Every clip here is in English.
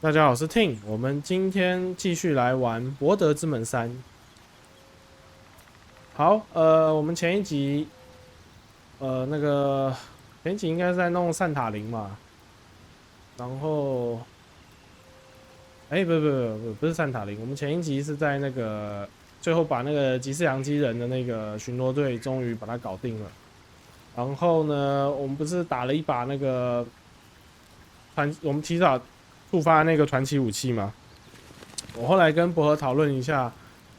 大家好，我是 Ting， 我们今天继续来玩《柏德之门3》。好，我们前一集，前一集应该是在弄善塔林嘛，然后，不是善塔林，我们前一集是在那个最后把那个吉士扬基人的那个巡逻队终于把它搞定了。然后呢，我们不是打了一把那个我们提早触发那个传奇武器嘛？我后来跟博和讨论一下，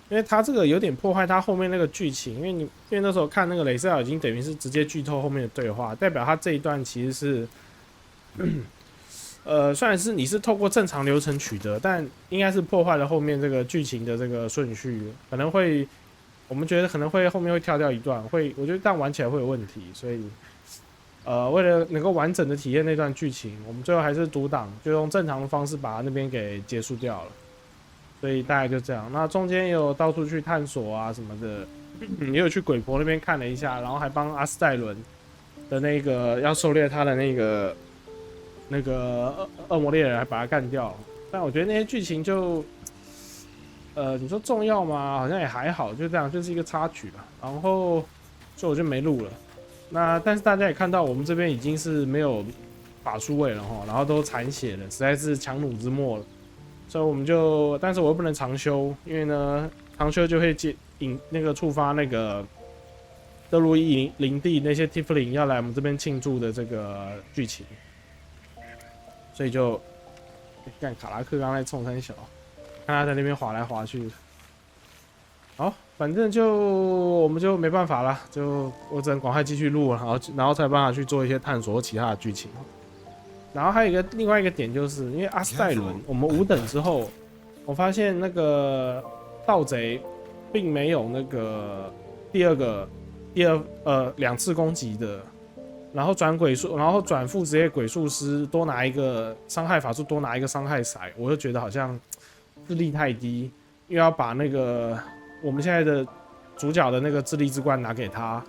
因为他这个有点破坏他后面那个剧情，因为那时候看那个雷塞尔已经等于是直接剧透后面的对话，代表他这一段其实是，虽然是你是透过正常流程取得，但应该是破坏了后面这个剧情的这个顺序，可能会我们觉得可能会后面会跳掉一段，我觉得这样玩起来会有问题，所以。为了能够完整的体验那段剧情，我们最后还是读档，就用正常的方式把那边给结束掉了。所以大概就这样。那中间也有到处去探索啊什么的，也有去鬼婆那边看了一下，然后还帮阿斯戴伦的那个要狩猎他的那个恶魔猎人，还把他干掉。但我觉得那些剧情就，你说重要吗？好像也还好，就这样，就是一个插曲吧。然后，所以我就没录了。那但是大家也看到，我们这边已经是没有法术位了哈，然后都残血了，实在是强弩之末了。所以我们就，但是我又不能长修，因为呢，长修就会触发那个德鲁伊林地那些 Tiflin 要来我们这边庆祝的这个剧情，所以就干卡拉克刚才冲三小，看他在那边滑来滑去。好，反正我们就没办法了，我只能赶快继续录，然后才有办法去做一些探索或其他的剧情。然后还有另外一个点，就是因为阿斯戴伦，我们5等之后，我发现那个盗贼并没有那个2次攻击的，然后转副职业鬼术师多拿一个伤害法术，多拿一个伤害骰，我就觉得好像智力太低，又要把那个我们现在的主角的那个智力之冠拿给他，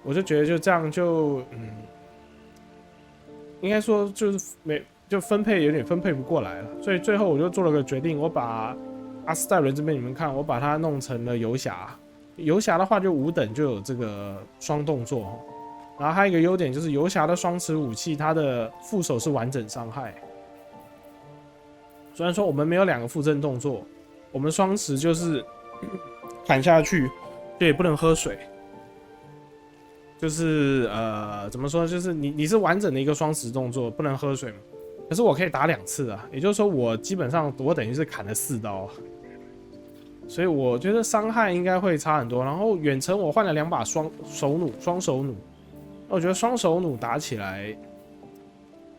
我就觉得就这样应该说就分配有点分配不过来了，所以最后我就做了个决定，我把阿斯戴伦这边你们看，我把它弄成了游侠。游侠的话就5等就有这个双动作，然后还有一个优点就是游侠的双持武器，它的副手是完整伤害。虽然说我们没有2个附赠动作，我们双持就是砍下去，就也不能喝水。就是怎么说？就是你是完整的一个双持动作，不能喝水嘛。可是我可以打2次啊，也就是说我基本上我等于是砍了4刀，所以我觉得伤害应该会差很多。然后远程我换了2把双手弩，我觉得双手弩打起来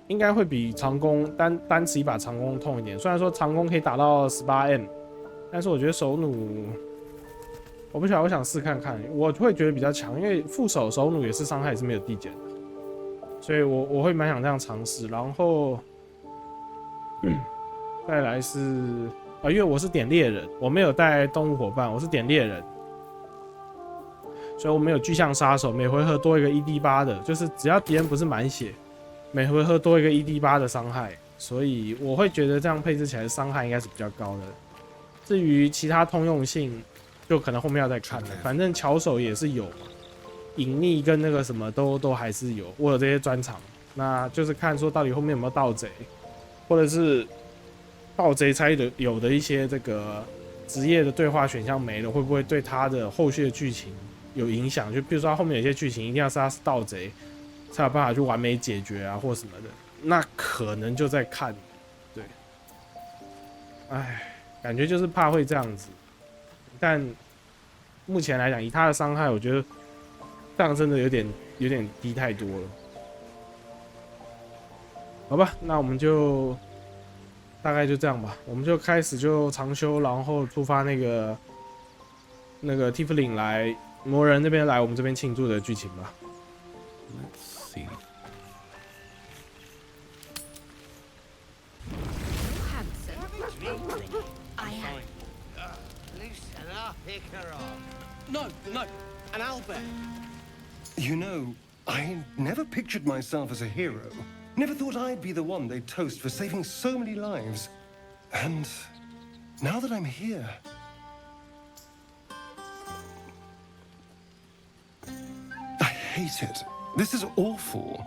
应该会比长弓单持一把长弓痛一点。虽然说长弓可以打到18M， 但是我觉得手弩。我不晓得，我想试看看，我会觉得比较强，因为副手手弩也是伤害也是没有递减的，所以我会蛮想这样尝试。然后，再来是因为我是点猎人，我没有带动物伙伴，我是点猎人，所以我们有巨象杀手，每回合多一个1D8的，就是只要敌人不是满血，每回合多一个1D8的伤害，所以我会觉得这样配置起来的伤害应该是比较高的。至于其他通用性，就可能后面要再看了，反正巧手也是有嘛，隐匿跟那个什么都还是有，我有这些专长，那就是看说到底后面有没有盗贼，或者是盗贼才有的一些这个职业的对话选项没了，会不会对他的后续的剧情有影响？就比如说他后面有些剧情一定要是他是盗贼才有办法去完美解决啊，或什么的，那可能就在看，对，哎，感觉就是怕会这样子。但目前来讲，以他的伤害，我觉得这样真的有点低太多了。好吧，那我们就大概就这样吧，我们就开始就长修，然后触发那个 Tiflin 来魔人那边来我们这边庆祝的剧情吧。Let's see. No, an owlbear. You know, I never pictured myself as a hero. Never thought I'd be the one they'd toast for saving so many lives. And now that I'm here, I hate it. This is awful.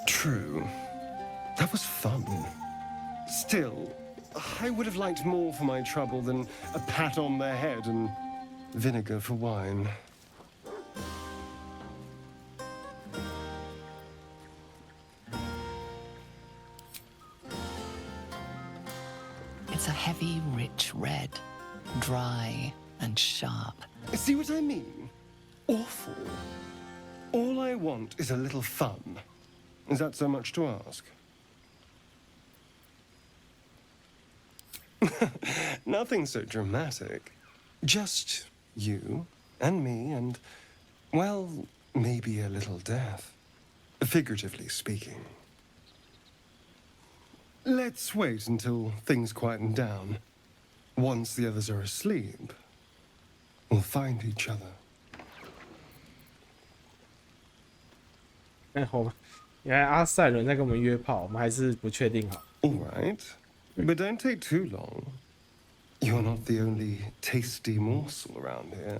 True. That was fun. Still, I would have liked more for my trouble than a pat on the head and vinegar for wine. It's a heavy, rich red, dry and sharp. See what I mean? Awful. All I want is a little fun. Is that so much to ask? Nothing so dramatic. Just you and me and, well, maybe a little death. Figuratively speaking. Let's wait until things quieten down. Once the others are asleep, we'll find each other. 好吧，原来阿塞伦在跟我们约炮，我们还是不确定好。All right, but don't take too long. You're not the only tasty morsel around here.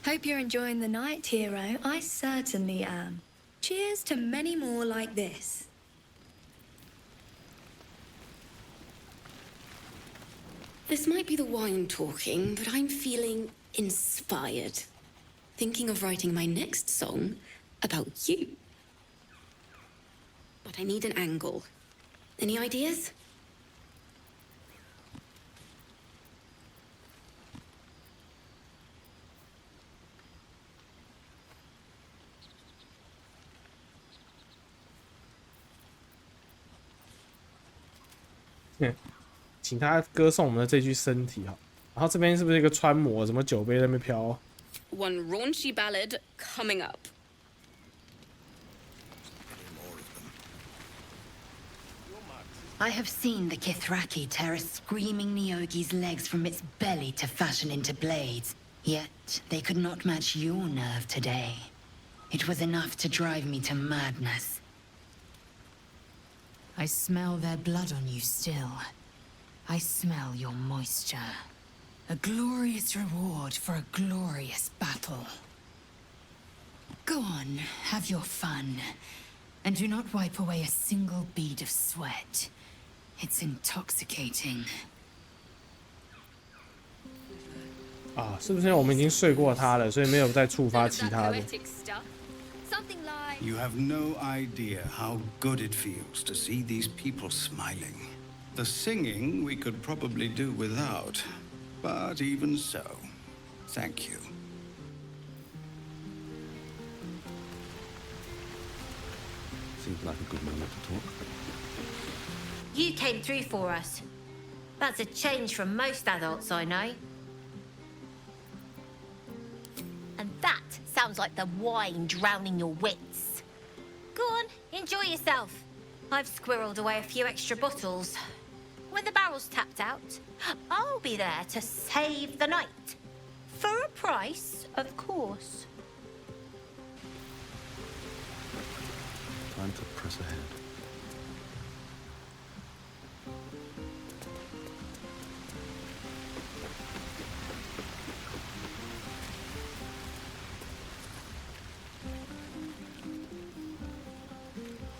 Hope you're enjoying the night, hero. I certainly am. Cheers to many more like this. This might be the wine talking, but I'm feeling inspired. Thinking of writing my next song about you. But I need an angle. Any ideas? Yeah. 请他歌颂我们的这具身体哈，然后这边是不是一个穿模，什么酒杯在那边飘？One raunchy ballad coming up. I have seen the Kithraki tear a screaming Nyogi's legs from its belly to fashion into blades. Yet they could not match your nerve today. It was enough to drive me to madness. I smell their blood on you still. I smell your moisture. A glorious reward for a glorious battle. Go on, have your fun. And do not wipe away a single bead of sweat. It's intoxicating. 啊，是不是因为我们已经睡过他了，所以没有再触发其他的？ You have no idea how good it feels to see these people smiling. The singing we could probably do without, but even so, thank you. Seems like a good moment to talk. You came through for us. That's a change from most adults I know. And that sounds like the wine drowning your wits. Go on, enjoy yourself. I've squirreled away a few extra bottles. When the barrel's tapped out, I'll be there to save the night. For a price, of course. Time to press ahead.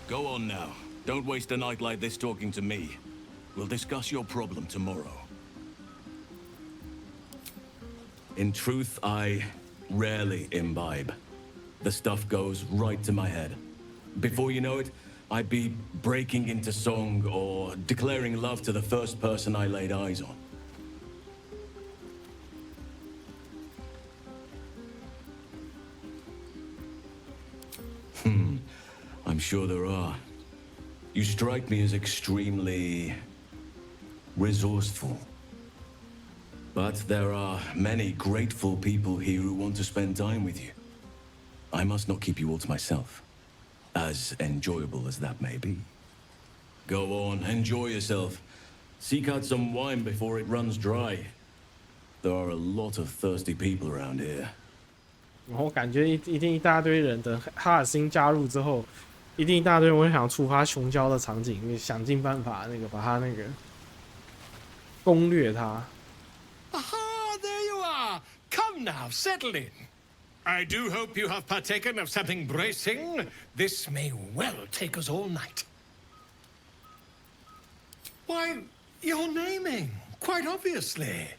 Go on now. Don't waste a night like this talking to me. We'll discuss your problem tomorrow. In truth, I rarely imbibe. The stuff goes right to my head. Before you know it, I'd be breaking into song or declaring love to the first person I laid eyes on. I'm sure there are. You strike me as extremely resourceful. But there are many grateful people here who want to spend time with you. I must not keep you all to myself, as enjoyable as that may be. Go on, enjoy yourself. Seek out some wine before it runs dry. There are a lot of thirsty people around here. 然后我感觉一定一大堆人等哈尔辛加入之后，一定一大堆人会想触发熊交的场景，想尽办法把他攻略他。Aha! There you are. Come now, settle in. I do hope you have partaken of something bracing. This may well take us all night. Why, you're naming, quite obviously.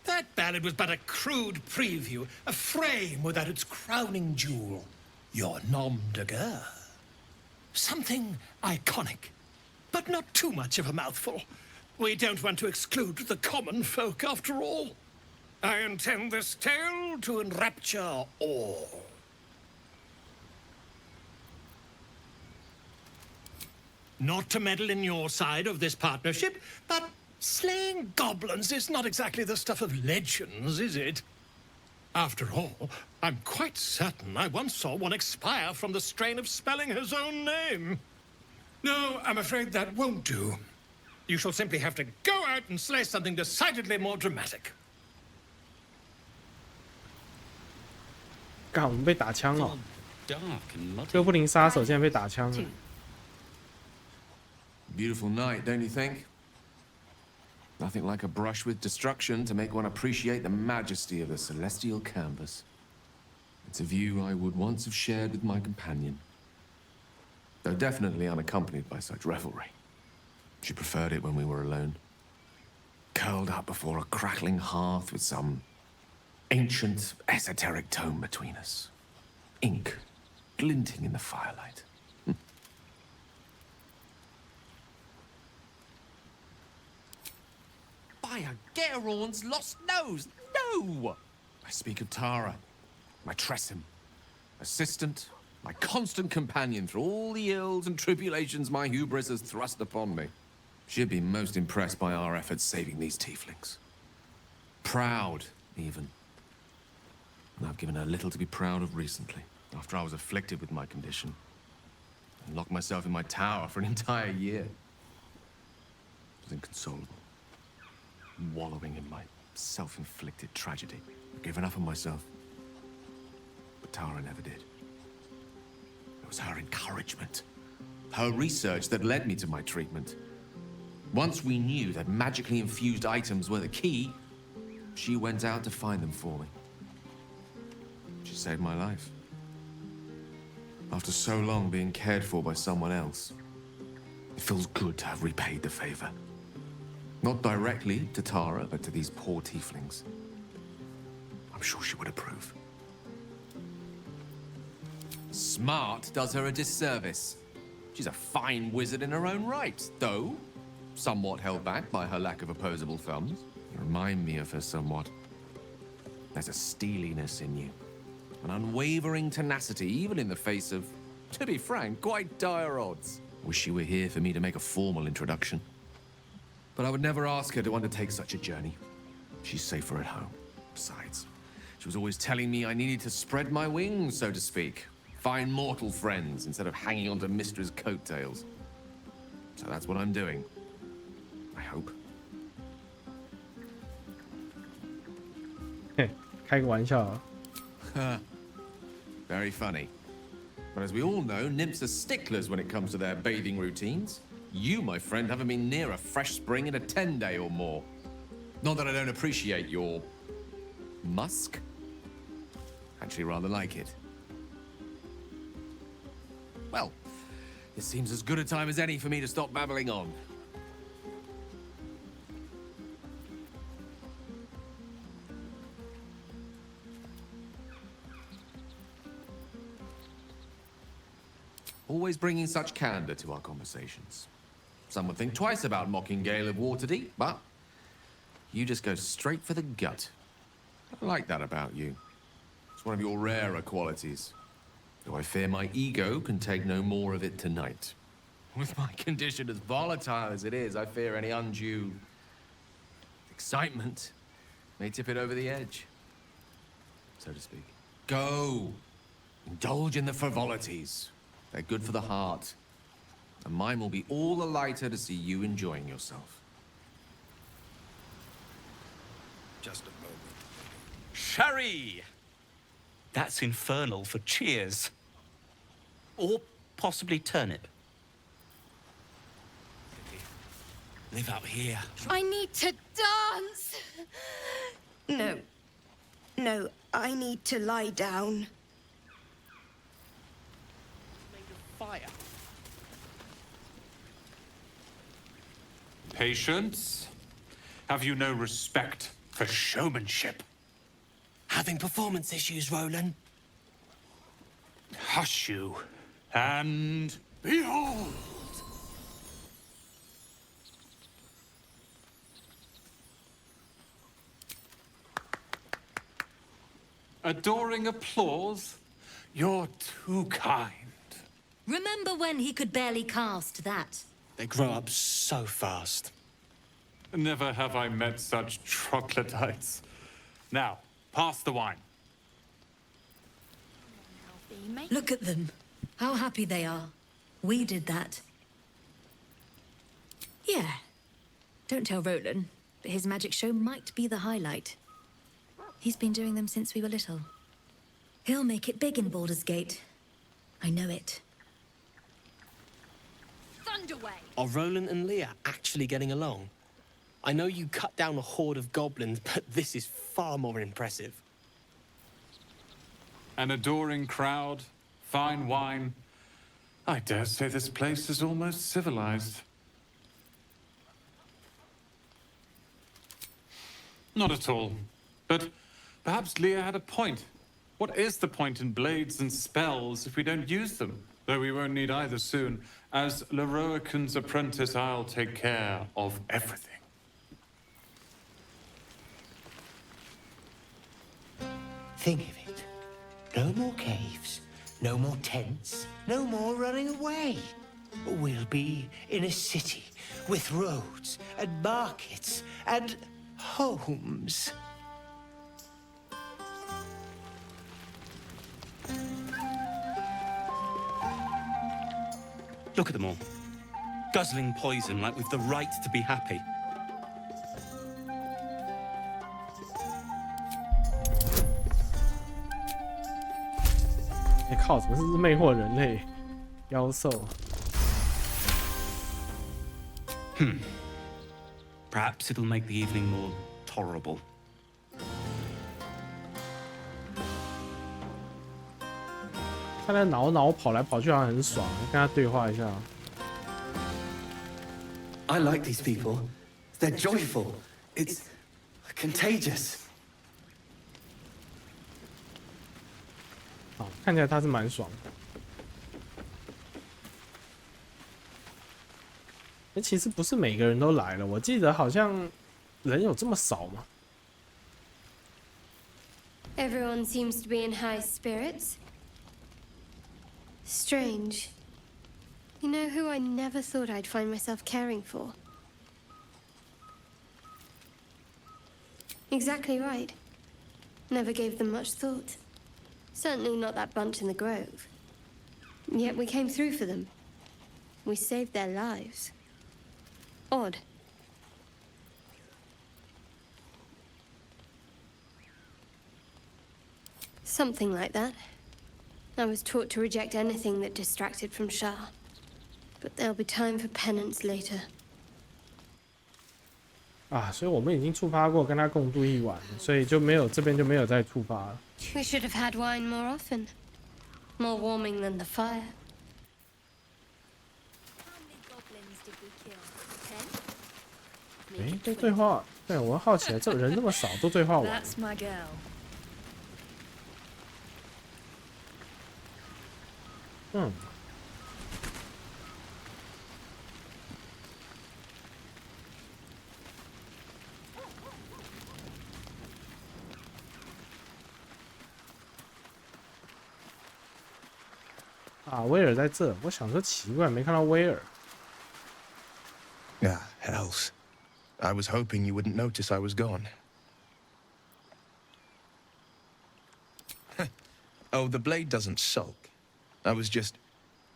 That ballad was but a crude preview, a frame without its crowning jewel. Your nom de guerre. Something iconic, but not too much of a mouthful. We don't want to exclude the common folk after all. I intend this tale to enrapture all. Not to meddle in your side of this partnership, but slaying goblins is not exactly the stuff of legends, is it? After all, I'm quite certain I once saw one expire from the strain of spelling his own name. No, I'm afraid that won't do. You shall simply have to go out and slay something decidedly more dramatic. 干，我们被打枪了！ Dark and muddy. 哥布林杀手竟然被打枪了！ Beautiful night, don't you think? Nothing like a brush with destruction to make one appreciate the majesty of the celestial canvas. It's a view I would once have shared with my companion, though definitely unaccompanied by such revelry. She preferred it when we were alone, curled up before a crackling hearth with some ancient, esoteric tome between us. Ink glinting in the firelight. By a Gerorn's lost nose! No! I speak of Tara, my Tressim, assistant, my constant companion through all the ills and tribulations my hubris has thrust upon me. She'd be most impressed by our efforts saving these tieflings. Proud, even. And I've given her little to be proud of recently, after I was afflicted with my condition, and locked myself in my tower for an entire year. I was inconsolable, wallowing in my self-inflicted tragedy. I've given up on myself. But Tara never did. It was her encouragement, her research that led me to my treatment. Once we knew that magically infused items were the key, she went out to find them for me. She saved my life. After so long being cared for by someone else, it feels good to have repaid the favor. Not directly to Tara, but to these poor tieflings. I'm sure she would approve. Smart does her a disservice. She's a fine wizard in her own right, though somewhat held back by her lack of opposable thumbs. You remind me of her somewhat. There's a steeliness in you, an unwavering tenacity, even in the face of, to be frank, quite dire odds. Wish she were here for me to make a formal introduction. But I would never ask her to undertake such a journey. She's safer at home. Besides, she was always telling me I needed to spread my wings, so to speak. Find mortal friends instead of hanging onto Mistra's coattails. So that's what I'm doing. I hope. 开个玩笑啊。 Very funny. But as we all know, nymphs are sticklers when it comes to their bathing routines. You, my friend, haven't been near a fresh spring in a 10-day or more. Not that I don't appreciate your musk. Actually, rather like it. Well, it seems as good a time as any for me to stop babbling on. Always bringing such candor to our conversations. Some would think twice about mocking Gale of Waterdeep, but you just go straight for the gut. I like that about you. It's one of your rarer qualities. Though I fear my ego can take no more of it tonight. With my condition as volatile as it is, I fear any undue excitement may tip it over the edge, so to speak. Go! Indulge in the frivolities. They're good for the heart. And mine will be all the lighter to see you enjoying yourself. Just a moment. Sherry! That's infernal for cheers. Or possibly turnip. Live out here. I need to dance! No. No, I need to lie down. Fire. Patience? Have you no respect for showmanship? Having performance issues, Roland. Hush you, and behold! Adoring applause? You're too kind. Remember when he could barely cast that? They grow up so fast. Never have I met such troglodytes. Now, pass the wine. Look at them. How happy they are. We did that. Yeah. Don't tell Roland, but his magic show might be the highlight. He's been doing them since we were little. He'll make it big in Baldur's Gate. I know it. Thunderway! Are Roland and Leah actually getting along? I know you cut down a horde of goblins, but this is far more impressive. An adoring crowd, fine wine. I dare say this place is almost civilized. Not at all. But perhaps Leah had a point. What is the point in blades and spells if we don't use them? Though we won't need either soon. As Leroican's apprentice, I'll take care of everything. Think of it. No more caves, no more tents, no more running away. We'll be in a city with roads and markets and homes. Look at them all. Guzzling poison like we've the right to be happy.靠，怎么是魅惑人类？妖兽。Perhaps it'll make the evening more tolerable. 看他挠跑来跑去，好像很爽。跟他对话一下。I like these people. They're joyful. It's contagious. 好，看起来他是蛮爽的。其实不是每个人都来了，我记得好像人有这么少吗？ Everyone seems to be in high spirits. Strange. You know who I never thought I'd find myself caring for? Exactly right. Never gave them much thought. Certainly not that bunch in the grove. Yet we came through for them. We saved their lives. Odd. Something like that. I was taught to reject anything that distracted from Shah. But there'll be time for penance later. 啊，所以我们已经触发过跟他共度一晚，所以就没有这边就没有再触发了。We should have had wine more often. More warming than the fire. How many goblins did we kill? 10? 哎，都对话，对我好奇了，这人那么少，都对话完。 That's my girl. 嗯。啊，威尔在这，我想说奇怪，没看到威尔。Ah, hells. I was hoping you wouldn't notice I was gone. Oh, the blade doesn't sulk. I was just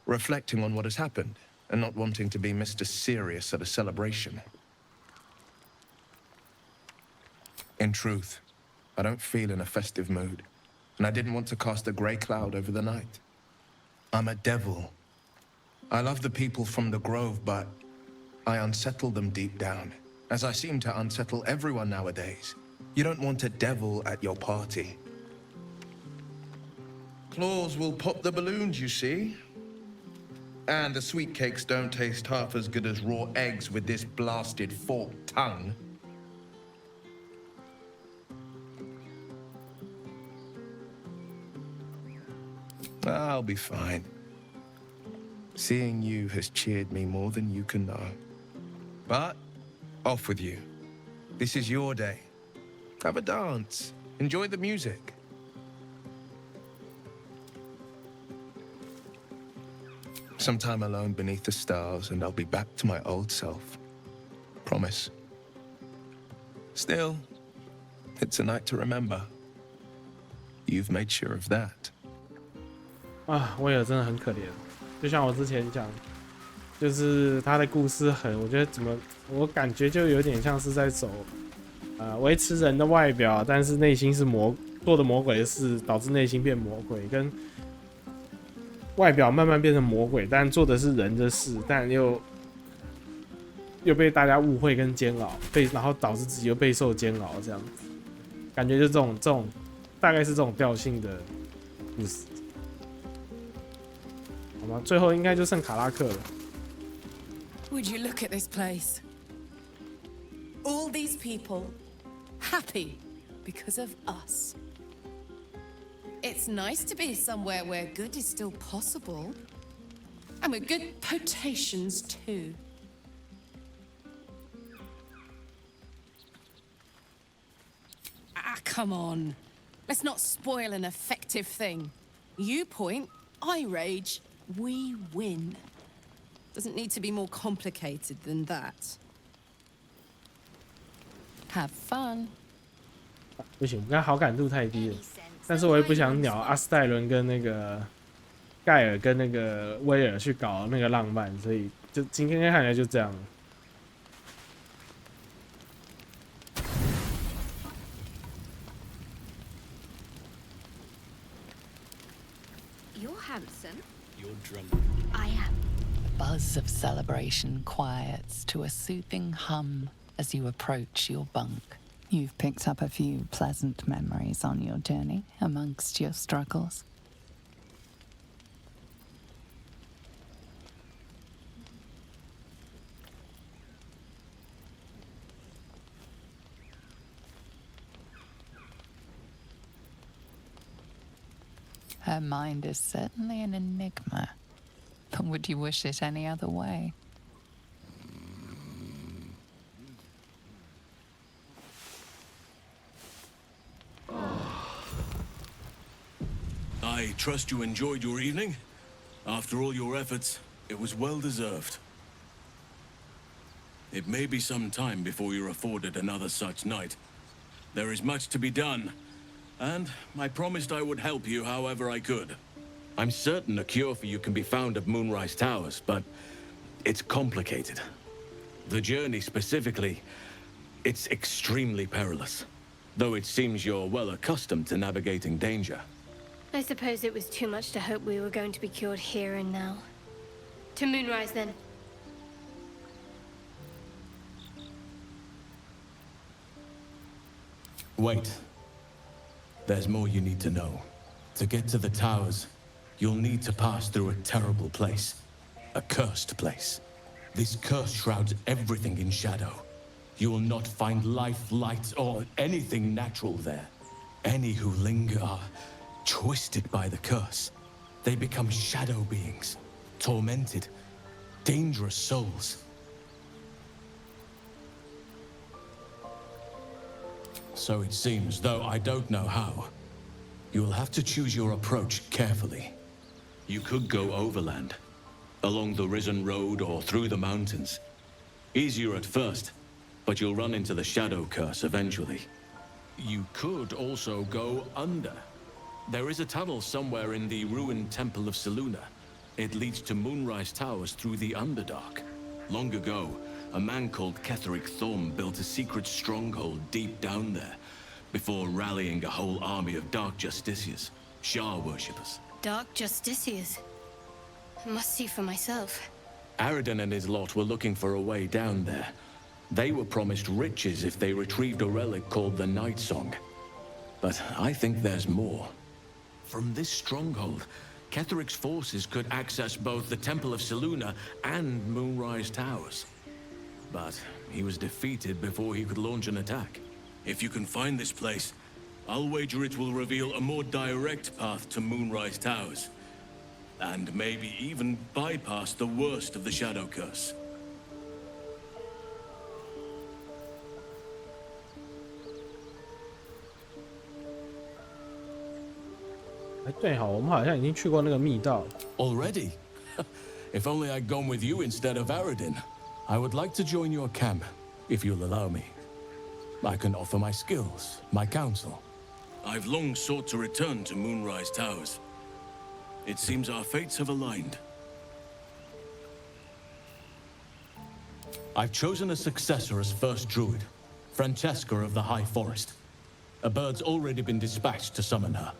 reflecting on what has happened and not wanting to be Mr. Serious at a celebration. In truth, I don't feel in a festive mood, and I didn't want to cast a grey cloud over the night. I'm a devil. I love the people from the grove, but I unsettle them deep down, as I seem to unsettle everyone nowadays. You don't want a devil at your party. Claws will pop the balloons, you see. And the sweet cakes don't taste half as good as raw eggs with this blasted forked tongue. I'll be fine. Seeing you has cheered me more than you can know. But, off with you. This is your day. Have a dance. Enjoy the music. Some time alone beneath the stars, and I'll be back to my old self. Promise. Still, it's a night to remember. You've made sure of that. 啊，威尔真的很可怜，就像我之前讲，就是他的故事我觉得我感觉就有点像是在走，维持人的外表，但是内心是做的魔鬼的事，导致内心变魔鬼，跟外表慢慢变成魔鬼，但做的是人的事，但又被大家误会跟煎熬，然后导致自己又备受煎熬，这样子，感觉就这种大概是这种调性的故事。好吗？最后应该就剩卡拉克了。Would you look at this place? All these people happy because of us. It's nice to be somewhere where good is still possible. And with good potations too. Ah, come on. Let's not spoil an effective thing. You point, I rage, we win. Doesn't need to be more complicated than that. Have fun. 不行，我刚好感度太低了，但是我也不想鸟阿斯泰伦跟那个盖尔跟那个威尔去搞那个浪漫，所以就今天看起来就这样了。You're handsome. You're drunk. I am. The buzz of celebration quiets to a soothing hum as you approach your bunk. You've picked up a few pleasant memories on your journey amongst your struggles. Her mind is certainly an enigma. But would you wish it any other way? I trust you enjoyed your evening. After all your efforts, it was well deserved. It may be some time before you're afforded another such night. There is much to be done, and I promised I would help you however I could. I'm certain a cure for you can be found at Moonrise Towers, but it's complicated. The journey specifically, it's extremely perilous, though it seems you're well accustomed to navigating danger. I suppose it was too much to hope we were going to be cured here and now. To Moonrise, then. Wait. There's more you need to know. To get to the towers, you'll need to pass through a terrible place. A cursed place. This curse shrouds everything in shadow. You will not find life, light, or anything natural there. Any who linger are twisted by the curse. They become shadow beings, tormented, dangerous souls. So it seems, though I don't know how. You will have to choose your approach carefully. You could go overland, along the Risen Road or through the mountains. Easier at first, but you'll run into the shadow curse eventually. You could also go under. There is a tunnel somewhere in the ruined Temple of Selûne. It leads to Moonrise Towers through the Underdark. Long ago, a man called Ketheric Thorm built a secret stronghold deep down there, before rallying a whole army of dark justiciars, Shah worshippers. Dark Justiciars. I must see for myself. Aradin and his lot were looking for a way down there. They were promised riches if they retrieved a relic called the Night Song. But I think there's more. From this stronghold, Ketheric's forces could access both the Temple of Selûne and Moonrise Towers. But he was defeated before he could launch an attack. If you can find this place, I'll wager it will reveal a more direct path to Moonrise Towers. And maybe even bypass the worst of the Shadow Curse. 对，好，我们好像已经去过那个密道。Already? If only I'd gone with you instead of Aradin. I would like to join your camp, if you'll allow me. I can offer my skills, my counsel. I've long sought to return to Moonrise Towers. It seems our fates have aligned. I've chosen a successor as first druid, Francesca of the High Forest. A bird's already been dispatched to summon her.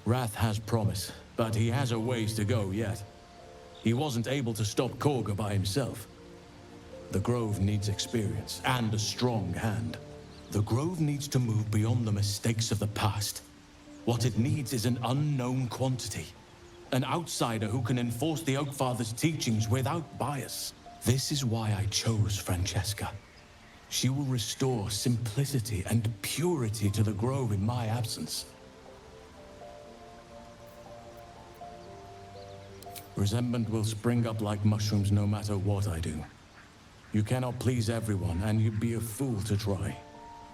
Wrath has promise, but he has a ways to go yet. He wasn't able to stop Korga by himself. The Grove needs experience and a strong hand. The Grove needs to move beyond the mistakes of the past. What it needs is an unknown quantity. An outsider who can enforce the Oakfather's teachings without bias. This is why I chose Francesca. She will restore simplicity and purity to the Grove in my absence. Resentment will spring up like mushrooms no matter what I do. You cannot please everyone, and you'd be a fool to try.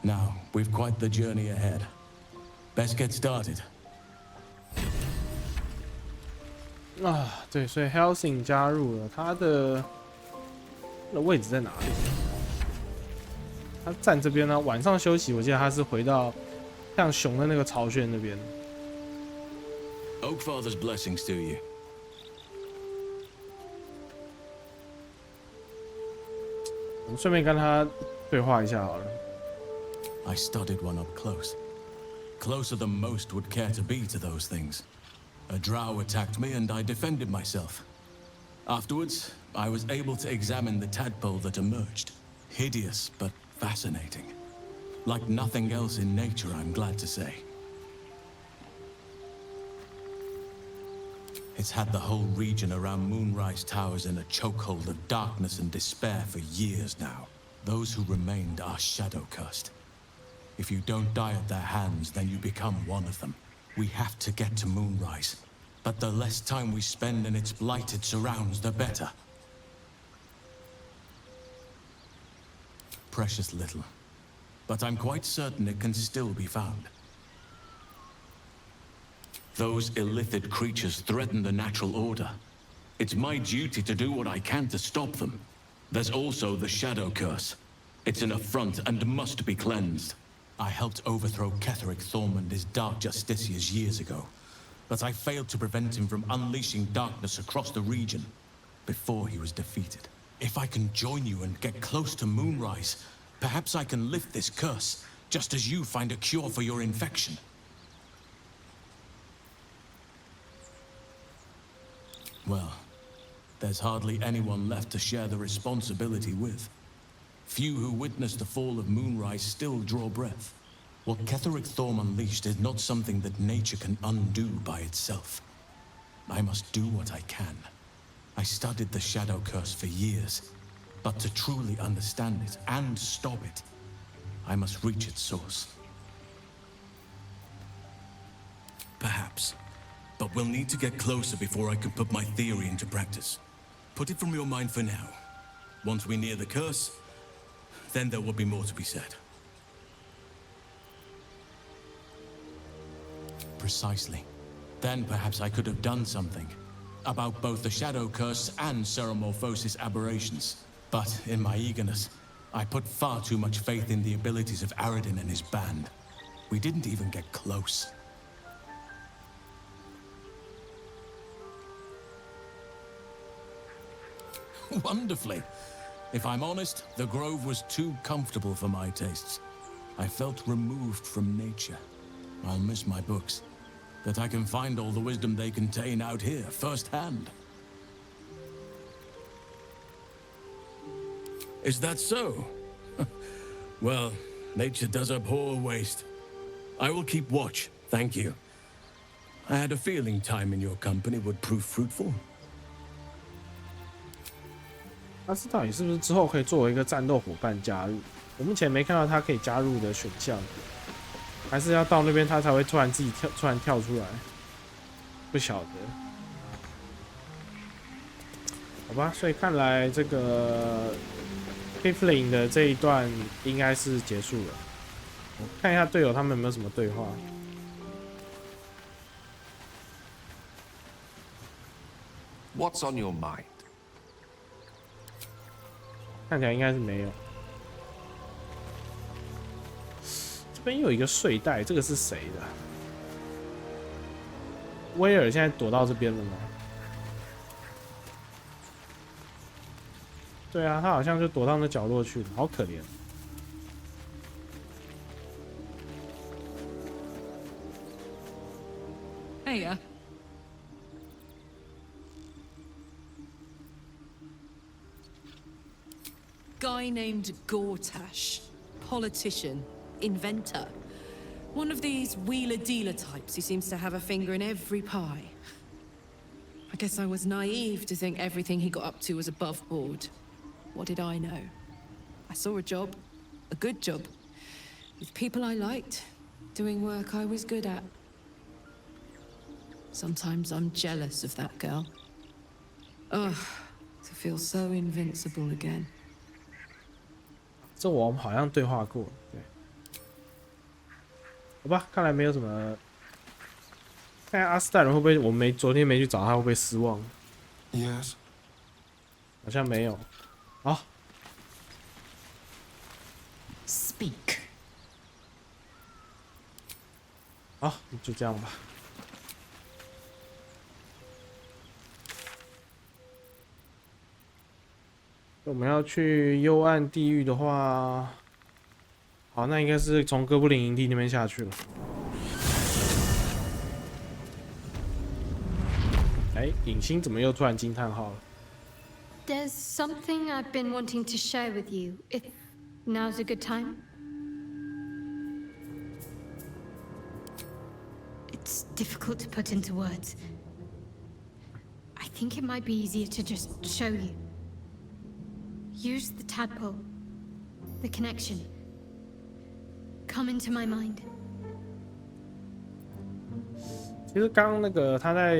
Now, we've quite the journey ahead. Best get started. 对，所以 Helsing 加入了，他的位置在哪里？他站这边呢，晚上休息。我记得他是回到像熊的那个巢穴那边。Oakfather's blessings to you. 我们顺便跟他对话一下好了。I studied one up close. Closer than most would care to be to those things. A drow attacked me and I defended myself. Afterwards, I was able to examine the tadpole that emerged. Hideous, but fascinating. Like nothing else in nature, I'm glad to say. It's had the whole region around Moonrise Towers in a chokehold of darkness and despair for years now. Those who remained are shadow-cursed. If you don't die at their hands, then you become one of them. We have to get to Moonrise, but the less time we spend in its blighted surrounds, the better. Precious little, but I'm quite certain it can still be found. Those illithid creatures threaten the natural order. It's my duty to do what I can to stop them. There's also the Shadow Curse. It's an affront and must be cleansed. I helped overthrow Ketheric Thormund, Dark Justiciars years ago, but I failed to prevent him from unleashing darkness across the region before he was defeated. If I can join you and get close to Moonrise, perhaps I can lift this curse, just as you find a cure for your infection. Well, there's hardly anyone left to share the responsibility with. Few who witnessed the fall of Moonrise still draw breath. What Ketheric Thorm unleashed is not something that nature can undo by itself. I must do what I can. I studied the Shadow Curse for years, but to truly understand it and stop it, I must reach its source. Perhaps, but we'll need to get closer before I can put my theory into practice. Put it from your mind for now. Once we near the curse, then there will be more to be said. Precisely. Then perhaps I could have done something about both the Shadow Curse and Ceremorphosis aberrations. But in my eagerness, I put far too much faith in the abilities of Aradin and his band. We didn't even get close. Wonderfully. If I'm honest, the grove was too comfortable for my tastes. I felt removed from nature. I'll miss my books, that I can find all the wisdom they contain out here firsthand. Is that so? Well, nature does abhor waste. I will keep watch, thank you. I had a feeling time in your company would prove fruitful. 他是到底是不是之后可以作为一个战斗伙伴加入？我目前没看到他可以加入的选项，还是要到那边他才会突然自己跳出来？不晓得。好吧，所以看来这个 Kifling 的这一段应该是结束了。我看一下队友他们有没有什么对话。What's on your mind? 看起来应该是没有。这边有一个睡袋，这个是谁的？威尔现在躲到这边了吗？对啊，他好像就躲到那角落去了，好可怜。Hey, guy named Gortash, politician, inventor. One of these wheeler-dealer types who seems to have a finger in every pie. I guess I was naive to think everything he got up to was above board. What did I know? I saw a job, a good job, with people I liked, doing work I was good at. Sometimes I'm jealous of that girl. Ugh, to feel so invincible again. 这我们好像对话过，对，好吧，看来没有什么。看看阿斯代人会不会，我们昨天没去找他，会不会失望 ？Yes， 好像没有。好 ，Speak。好，就这样吧。我们要去幽暗地狱的话，好，那应该是从哥布林营地那边下去了。哎，影星怎么又突然惊叹号了 There's something I've been wanting to share with you, if now's a good time. It's difficult to put into words. I think it might be easier to just show you. Use the tadpole, the connection. Come into my mind. 其实刚刚那个他在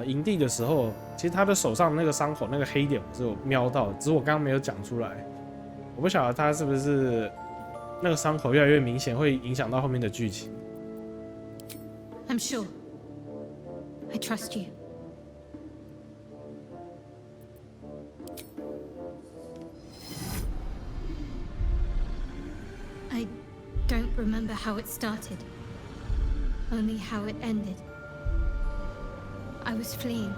营地的时候，其实他的手上那个伤口那个黑点我是有瞄到，只是我刚刚没有讲出来。我不晓得他是不是那个伤口越来越明显，会影响到后面的剧情。I'm sure. I trust you. I don't remember how it started, only how it ended. I was fleeing.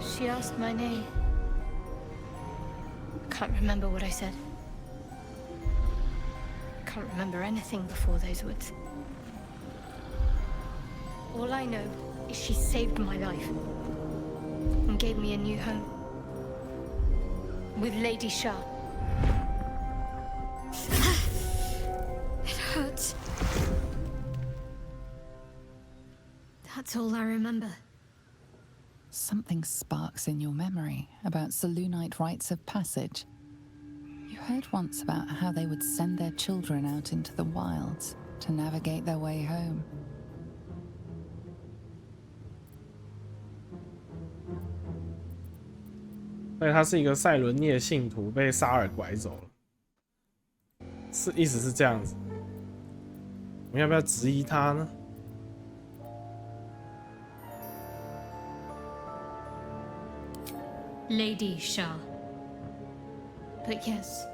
She asked my name. Can't remember what I said. Can't remember anything before those words. All I know is she saved my life and gave me a new home. With Lady Shah. That's all I remember. Something sparks in your memory about Selûnite rites of passage. You heard once about how they would send their children out into the wilds to navigate their way home. 所以他是一个塞伦涅信徒，被沙尔拐走了，意思是这样子。我们要不要质疑他呢？ Lady Shah. But yes,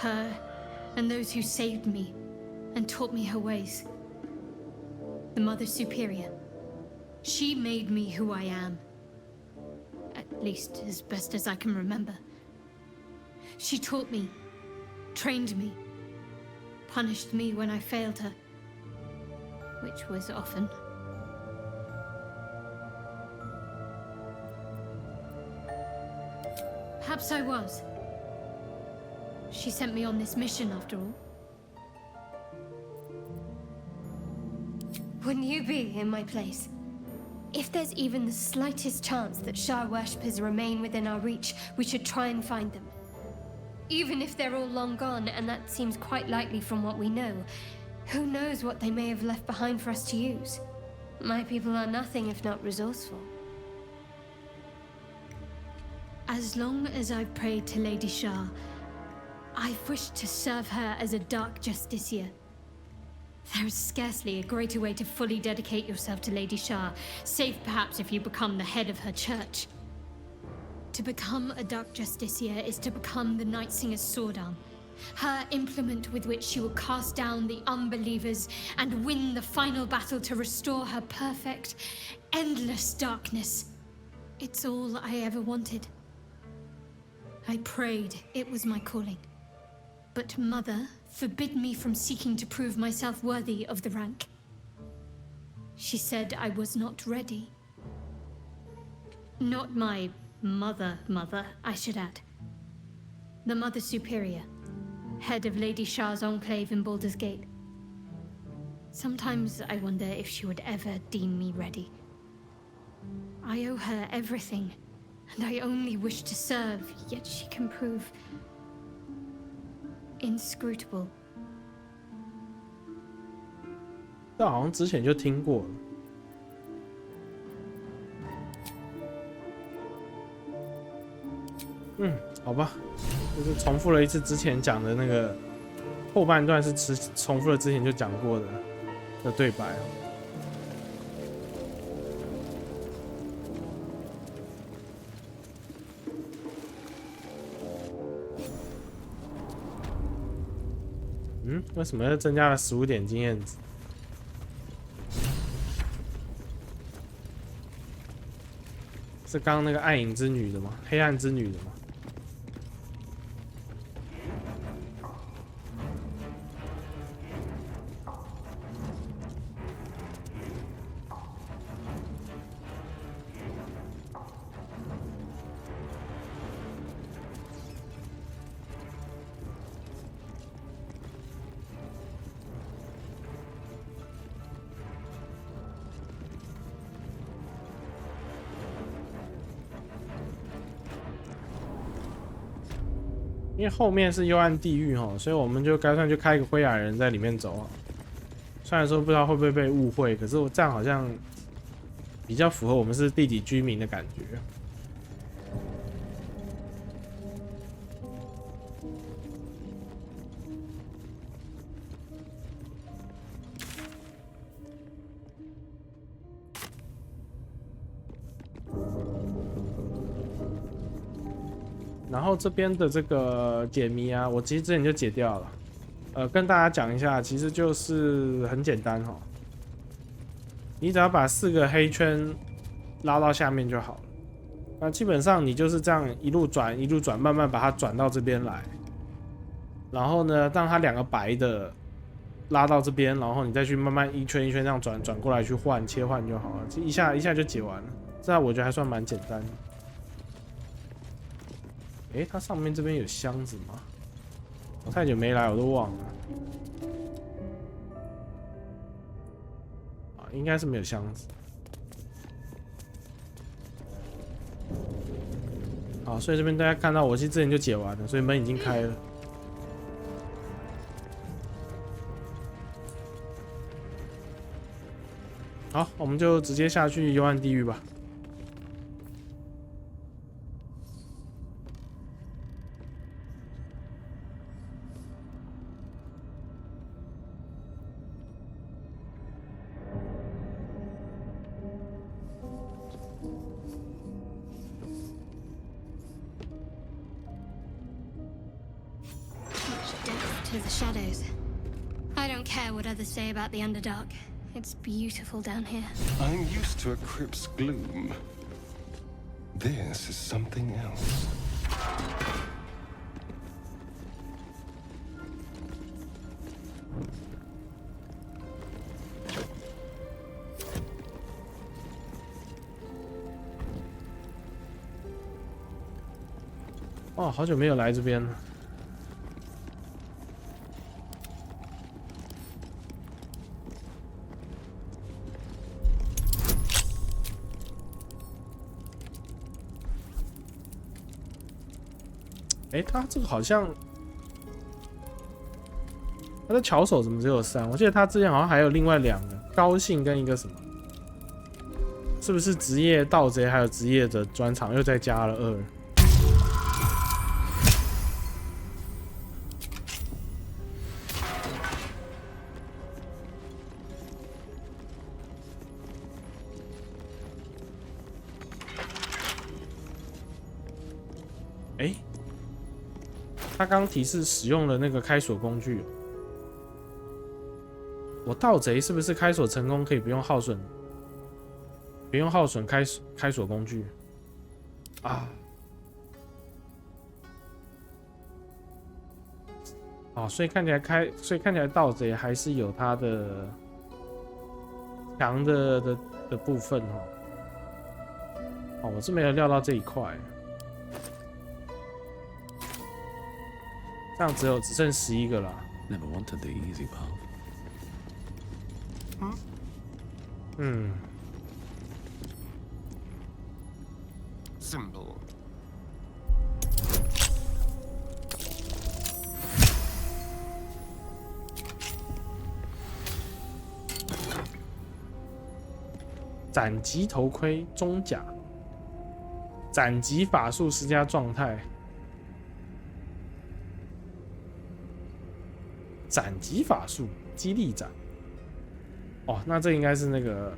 her and those who saved me and taught me her ways. The Mother Superior. She made me who I am. At least as best as I can remember. She taught me, trained me, punished me when I failed her, which was often. Perhaps I was. She sent me on this mission after all. Wouldn't you be in my place? If there's even the slightest chance that Shah worshippers remain within our reach, we should try and find them. Even if they're all long gone, and that seems quite likely from what we know, who knows what they may have left behind for us to use? My people are nothing if not resourceful. As long as I've prayed to Lady Shah, I've wished to serve her as a dark justiciar. There is scarcely a greater way to fully dedicate yourself to Lady Shah, save perhaps if you become the head of her church. To become a dark justiciar is to become the Night Singer's sword arm, her implement with which she will cast down the unbelievers and win the final battle to restore her perfect, endless darkness. It's all I ever wanted. I prayed it was my calling. But Mother forbid me from seeking to prove myself worthy of the rank. She said I was not ready. Not my mother, I should add. The Mother Superior, head of Lady Shah's enclave in Baldur's Gate. Sometimes I wonder if she would ever deem me ready. I owe her everything. And I only wish to serve, yet she can prove inscrutable. 这好像之前就听过了。好吧，就是重复了一次之前讲的那个后半段，是重复了之前就讲过的对白。 为什么又增加了15点经验值？是刚刚那个暗影之女的吗？黑暗之女的吗？因为后面是幽暗地狱哈，所以我们就干脆就开一个灰矮人在里面走啊。虽然说不知道会不会被误会，可是我这样好像比较符合我们是地底居民的感觉。然后这边的这个解谜啊，我其实之前就解掉了。跟大家讲一下，其实就是很简单哈，你只要把4个黑圈拉到下面就好了。那基本上你就是这样一路转一路转，慢慢把它转到这边来。然后呢，让它2个白的拉到这边，然后你再去慢慢一圈一圈这样转过来去切换就好了，一下就解完了。这样我觉得还算蛮简单的。 它上面这边有箱子吗？我太久没来，我都忘了。应该是没有箱子。好，所以这边大家看到我其实之前就解完了，所以门已经开了。好，我们就直接下去幽暗地狱吧。To the shadows. I don't care what others say about the Underdark. It's beautiful down here. I'm used to a crypt's gloom. This is something else. Oh, 好久没有来这边了。哎，他这个好像，他的巧手怎么只有3？我记得他之前好像还有另外2个，高兴跟一个什么，是不是职业盗贼还有职业的专场又再加了2？哎。他刚提示使用了那个开锁工具，我盗贼是不是开锁成功可以不用耗损开锁工具啊？哦，所以看起来盗贼还是有他的强的部分哦。哦，我是没有料到这一块。这样只剩11个了。Never wanted the easy path. 嗯。Symbol. 斩击头盔中甲，斩击法术施加状态。斩击法术，激励斩。哦，那这应该是那个，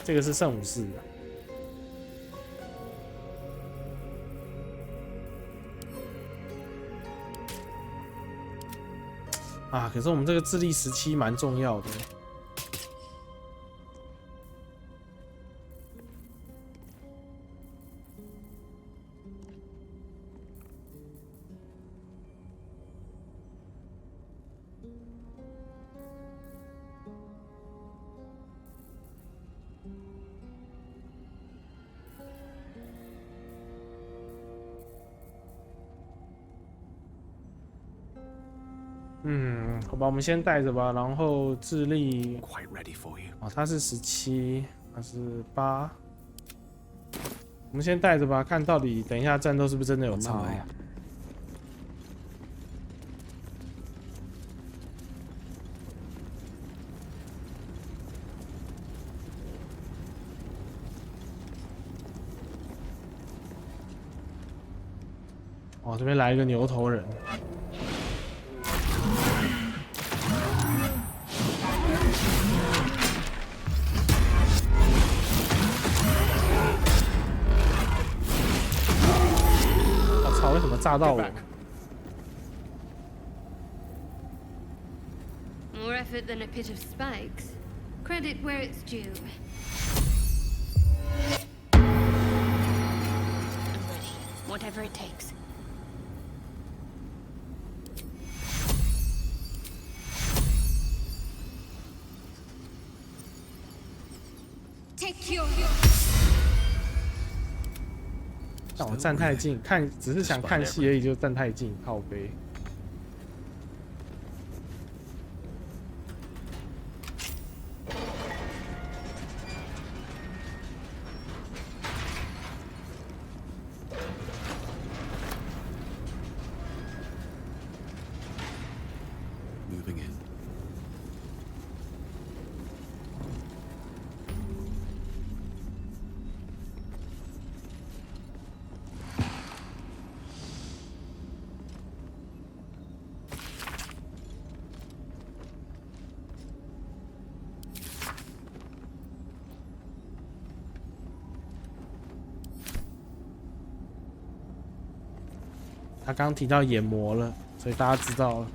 这个是圣武士的。啊，可是我们这个智力17蛮重要的。好吧，我们先带着吧，然后智力，哦，他是17，他是8，我们先带着吧，看到底等一下战斗是不是真的有差。哦，这边来一个牛头人。为什么炸到我 ？More effort than a pit of spikes. Credit where it's due. I'm ready. Whatever it takes. Take your. 但我站太近，只是想看戏而已，就站太近，靠背。他刚刚提到眼魔了，所以大家知道了。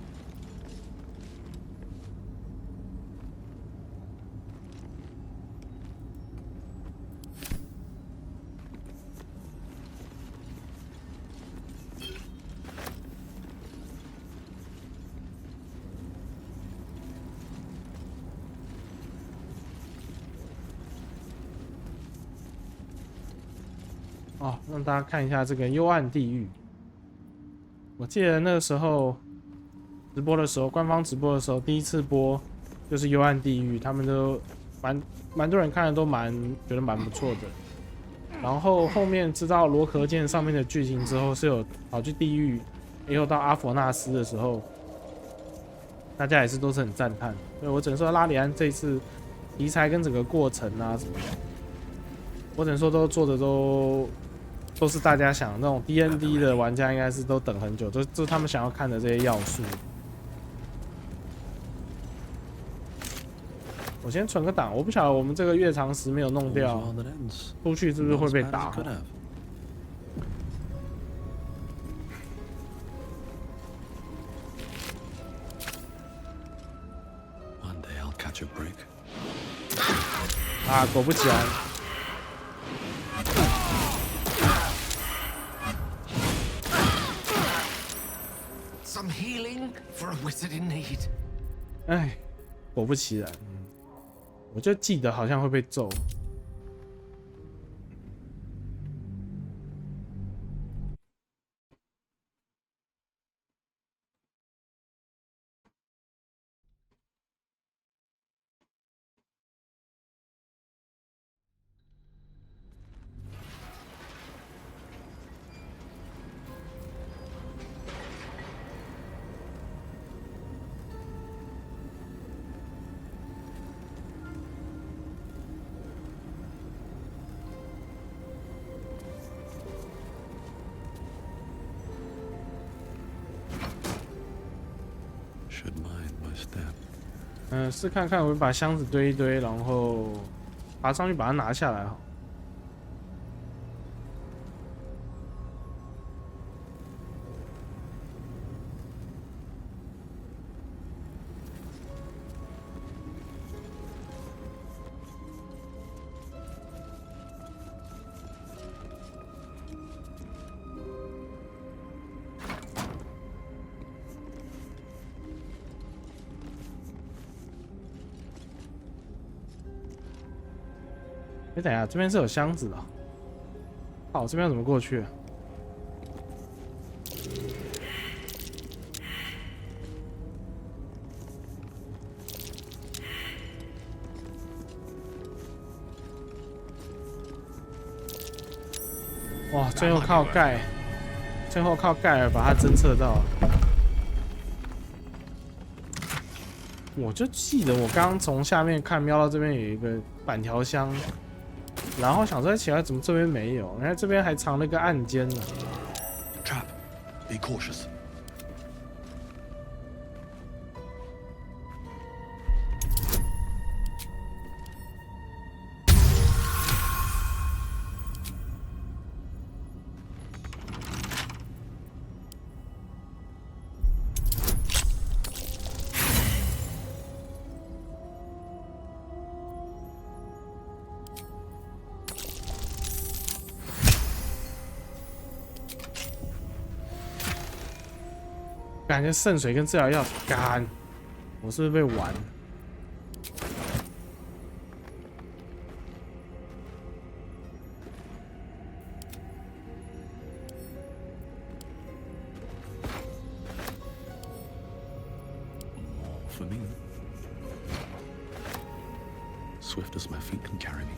哦，让大家看一下这个幽暗地狱。我记得那个时候直播的时候，官方直播的时候，第一次播就是幽暗地狱，他们都蛮多人看的都觉得蛮不错的。然后后面知道罗壳剑上面的剧情之后，是有跑去地狱，也有到阿佛纳斯的时候，大家也是都是很赞叹。所以我只能说拉里安这一次题材跟整个过程啊什么的，我只能说都做的都是大家想那种 D&D 的玩家应该是都等很久，这是他们想要看的这些要素。我先存个档，我不晓得我们这个月长石没有弄掉，出去是不是会被打？ 啊，果不其然。 Some healing for a wizard in need. 哎，果不其然，我就记得好像会被揍。试看看，我把箱子堆一堆，然后爬上去把它拿下来好。哎，等一下，这边是有箱子的。好，这边要怎么过去？哇，最后靠盖尔把它侦测到。我就记得我刚刚从下面看，瞄到这边有一个板条箱。 然后想说起来，怎么这边没有？原来这边还藏了个暗间呢。Trap, be cautious. 感觉圣水跟治疗药干，我是不是被玩？For me, swift as my feet can carry me.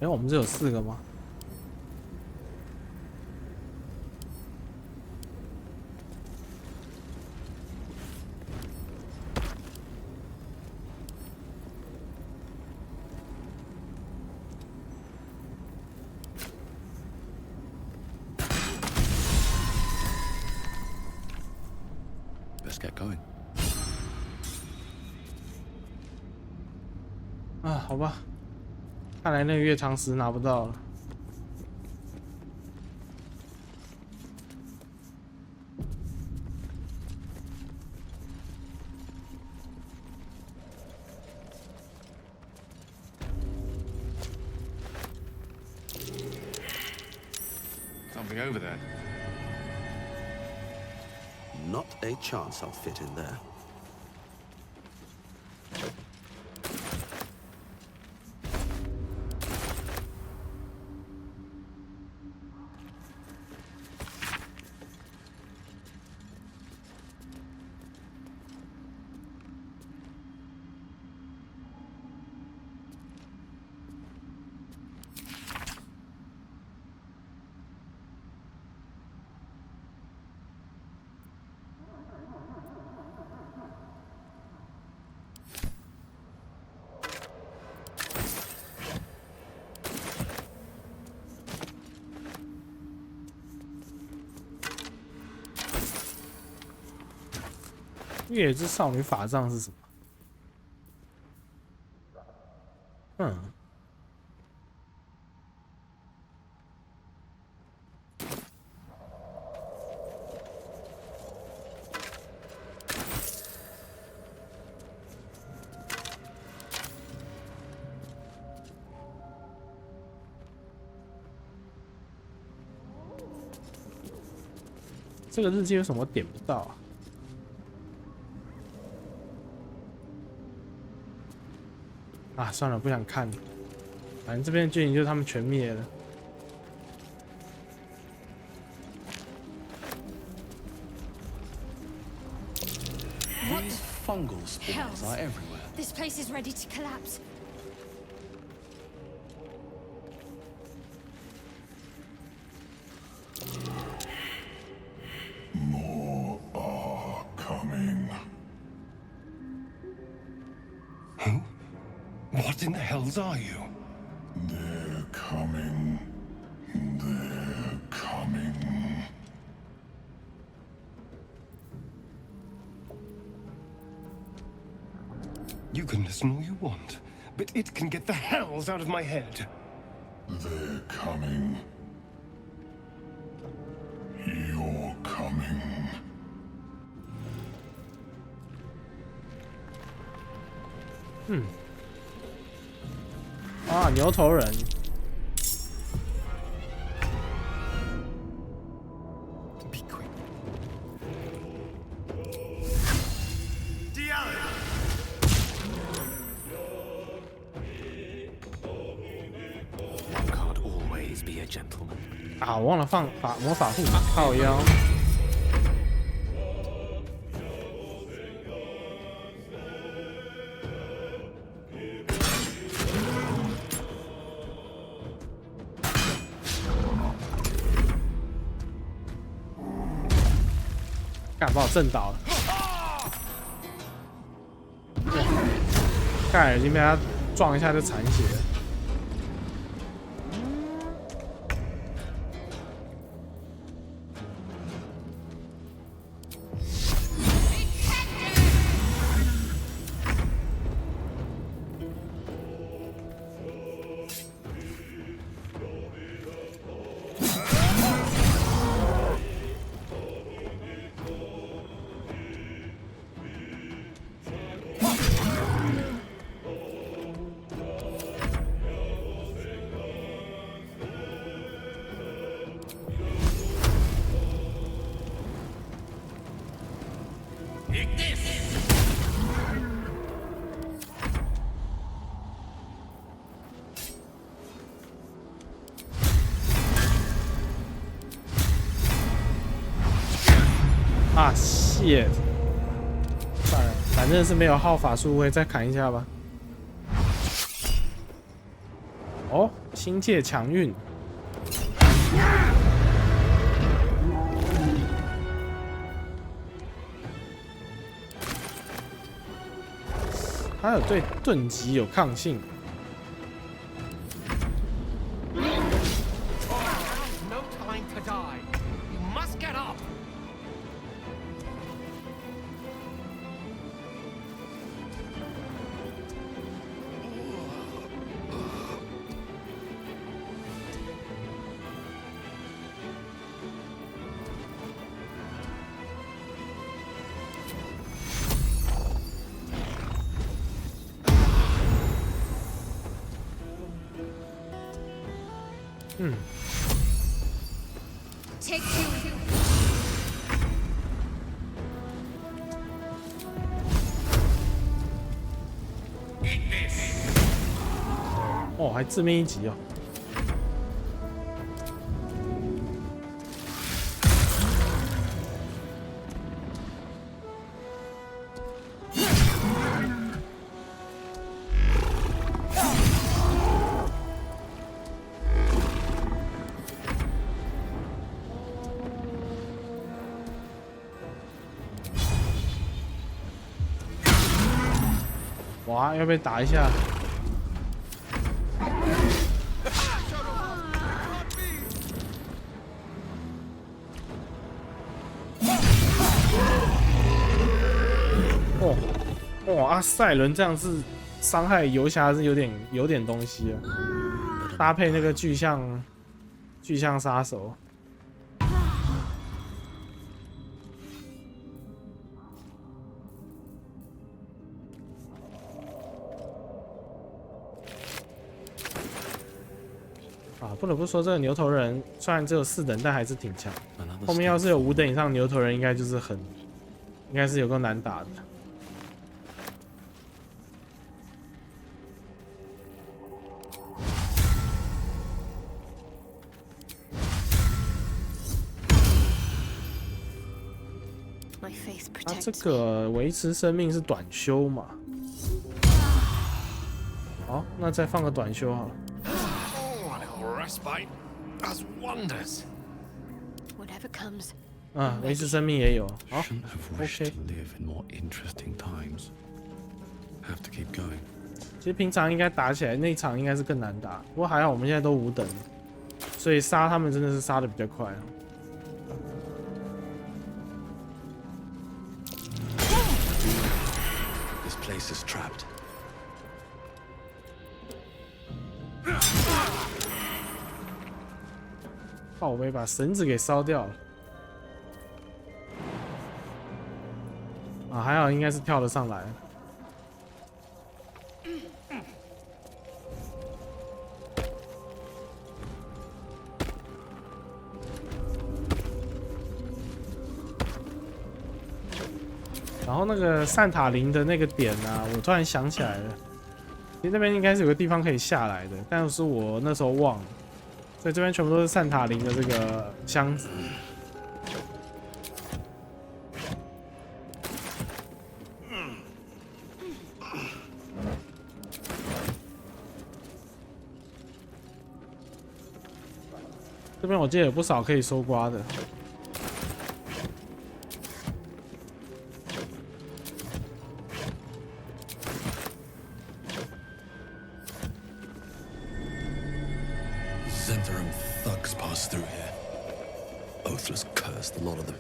哎，我们这有4个吗？Let's get going. 啊，好吧，看来那个月长石拿不到了。Something over there. Not a chance I'll fit in there.月之少女法杖是什么？这个日记为什么点不到啊？啊，算了，不想看。反正这边的剧情就是他们全灭了。These fungal spores are everywhere. This place is ready to collapse. More are coming. Who? What in the hells are you? They're coming. They're coming. You can listen all you want, but it can get the hells out of my head. They're coming. You're coming. 啊，牛头人。Be quick. One can't always be a gentleman. 啊，我忘了放魔法护靠腰。干，把我震倒了！盖已经被他撞一下就残血了。啊，shit！算了，反正是没有耗法术，我也再砍一下吧。哦，星界强运。它有对盾击有抗性。No time to die. You must get up. 嗯。 Take two. 哦，还致命一击哦。哇，要被打一下。 哇，赛伦这样是伤害游侠是有点东西啊，搭配那个巨象杀手。啊，不得不说这个牛头人虽然只有4等，但还是挺强。后面要是有5等以上牛头人，应该就是应该是有够难打的。 它这个维持生命是短修嘛？好，那再放个短修好了。 啊，维持生命也有。好 ，OK。其实平常应该打起来那一场应该是更难打，不过还好我们现在都5等，所以杀他们真的是杀的比较快。 Place is trapped. 靠背把绳子给烧掉了。啊，还好应该是跳得上来。然后那个善塔林的那个点啊，我突然想起来了，其实那边应该是有个地方可以下来的，但是我那时候忘了，所以这边全部都是善塔林的这个箱子。这边我记得有不少可以搜刮的。 Through here. Oathless curse, the lot of them.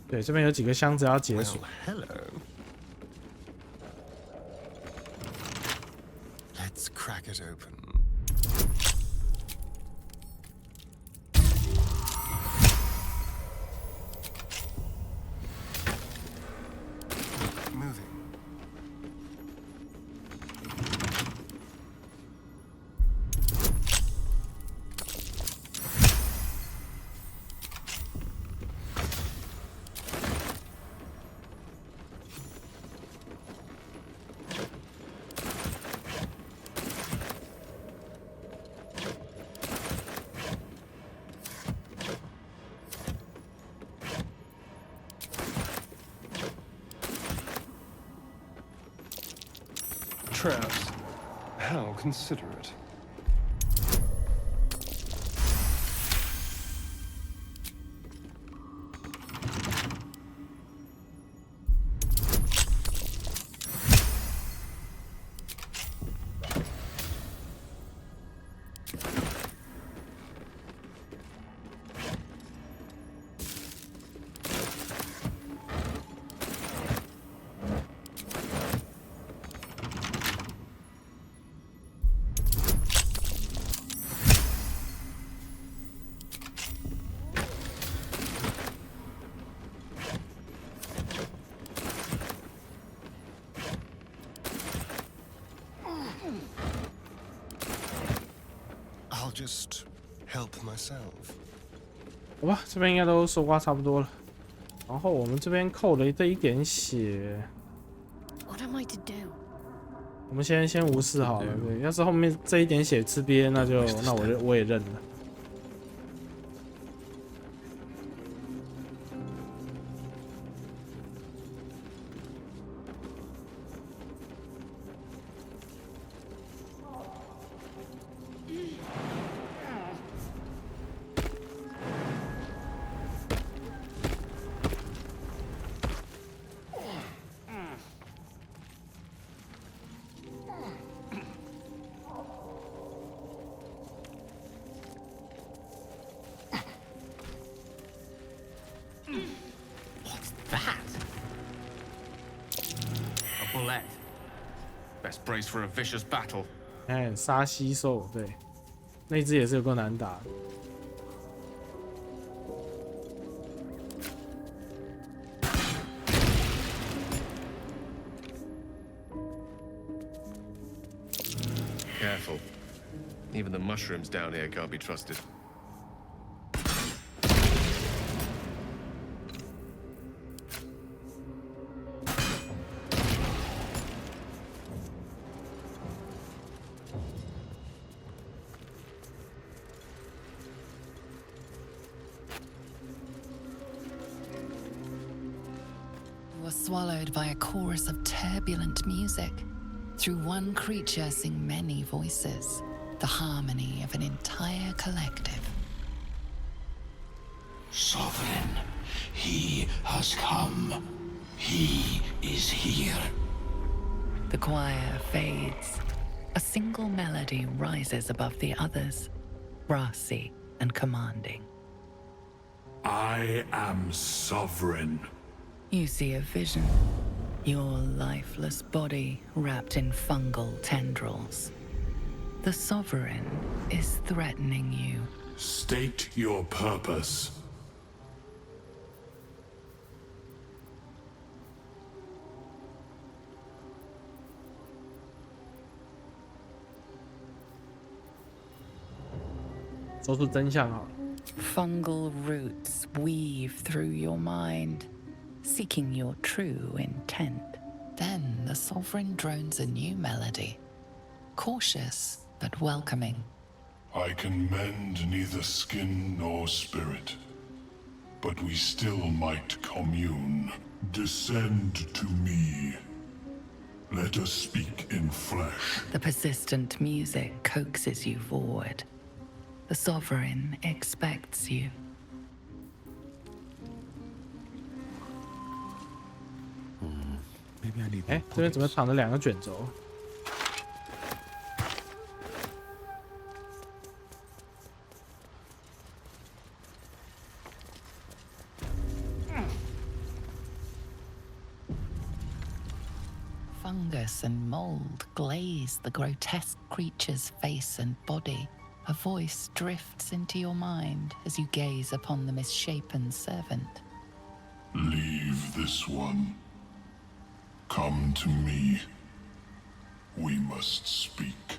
对，这边有几个箱子要解锁。Hello. Let's crack it open. Moving. traps. How considerate. I'll just help myself. 好吧，这边应该都搜刮差不多了。然后我们这边扣了这一点血， What am I to do? 我们先无视好了。对，要是后面这一点血吃瘪，那我也认了。Best brace for a vicious battle. 哎，杀蟋蟀，对，那只也是有够难打的。Careful. Even the mushrooms down here can't be trusted. Swallowed by a chorus of turbulent music. Through one creature sing many voices, the harmony of an entire collective. Sovereign, he has come. He is here. The choir fades. A single melody rises above the others, brassy and commanding. I am sovereign. You see a vision. Your lifeless body wrapped in fungal tendrils. The Sovereign is threatening you. State your purpose. Fungal roots weave through your mind, seeking your true intent. Then the Sovereign drones a new melody, cautious but welcoming. I can mend neither skin nor spirit, but we still might commune. Descend to me. Let us speak in flesh. The persistent music coaxes you forward. The Sovereign expects you. Maybe I need 哎，这边怎么躺着两个卷轴？ Fungus and mold glaze the grotesque creature's face and body. A voice drifts into your mind as you gaze upon the misshapen servant. Leave this one. Come to me. We must speak.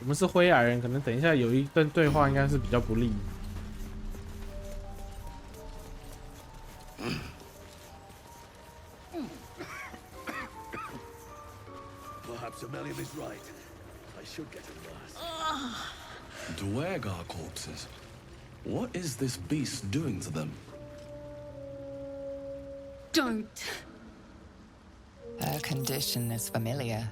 我们是灰矮人，可能等一下有一段对话应该是比较不利。 Perhaps Amelia is right. I should get him last. Dwergar corpses. What is this beast doing to them? Don't. Her condition is familiar.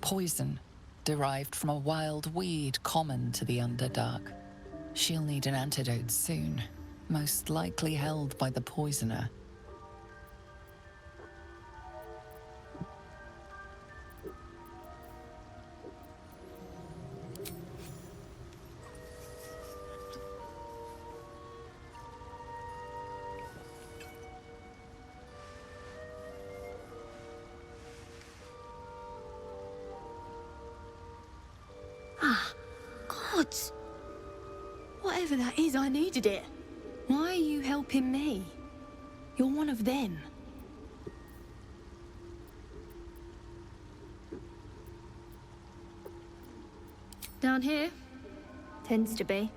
Poison, derived from a wild weed common to the Underdark. She'll need an antidote soon, most likely held by the poisoner. Gods! Whatever that is, I needed it. Why are you helping me? You're one of them. Down here? Tends to be.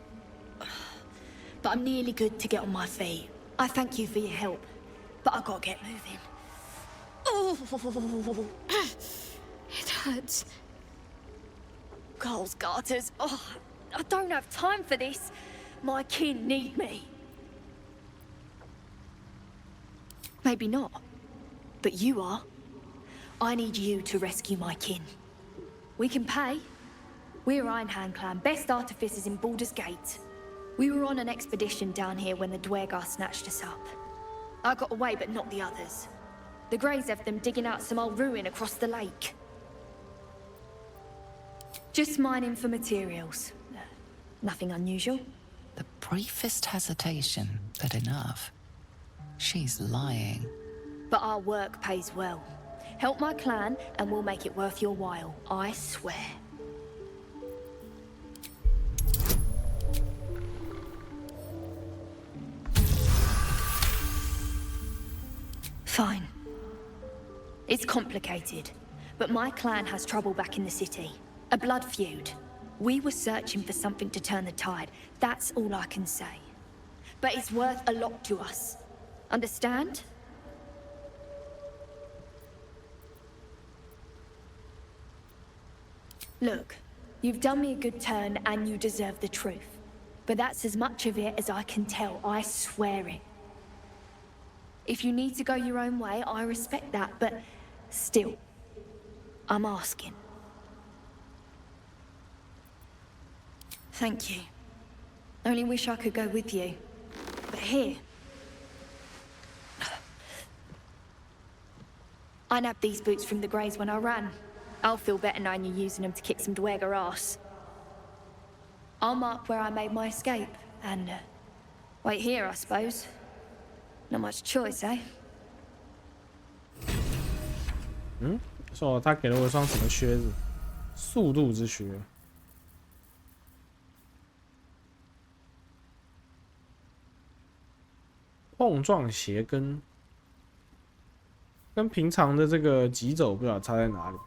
But I'm nearly good to get on my feet. I thank you for your help, but I gotta get moving. Oh, it hurts. Girls' garters. Oh, I don't have time for this. My kin need me. Maybe not, but you are. I need you to rescue my kin. We can pay. We're Iron Hand Clan, best artificers in Baldur's Gate. We were on an expedition down here when the Dwergar snatched us up. I got away, but not the others. The Greys have them digging out some old ruin across the lake. Just mining for materials. Nothing unusual. The briefest hesitation, but enough. She's lying. But our work pays well. Help my clan, and we'll make it worth your while. I swear. Fine. It's complicated, but my clan has trouble back in the city. A blood feud. We were searching for something to turn the tide. That's all I can say. But it's worth a lot to us. Understand? Look, you've done me a good turn and you deserve the truth. But that's as much of it as I can tell, I swear it. If you need to go your own way, I respect that, but still, I'm asking. Thank you. Only wish I could go with you. But here... I nabbed these boots from the Greys when I ran. I'll feel better knowing you're using them to kick some Dwergar ass. I'll mark where I made my escape, and wait here, I suppose. Not much choice, eh? 说他给了我一双什么靴子？速度之靴。碰撞鞋跟平常的这个疾走不知道差在哪里。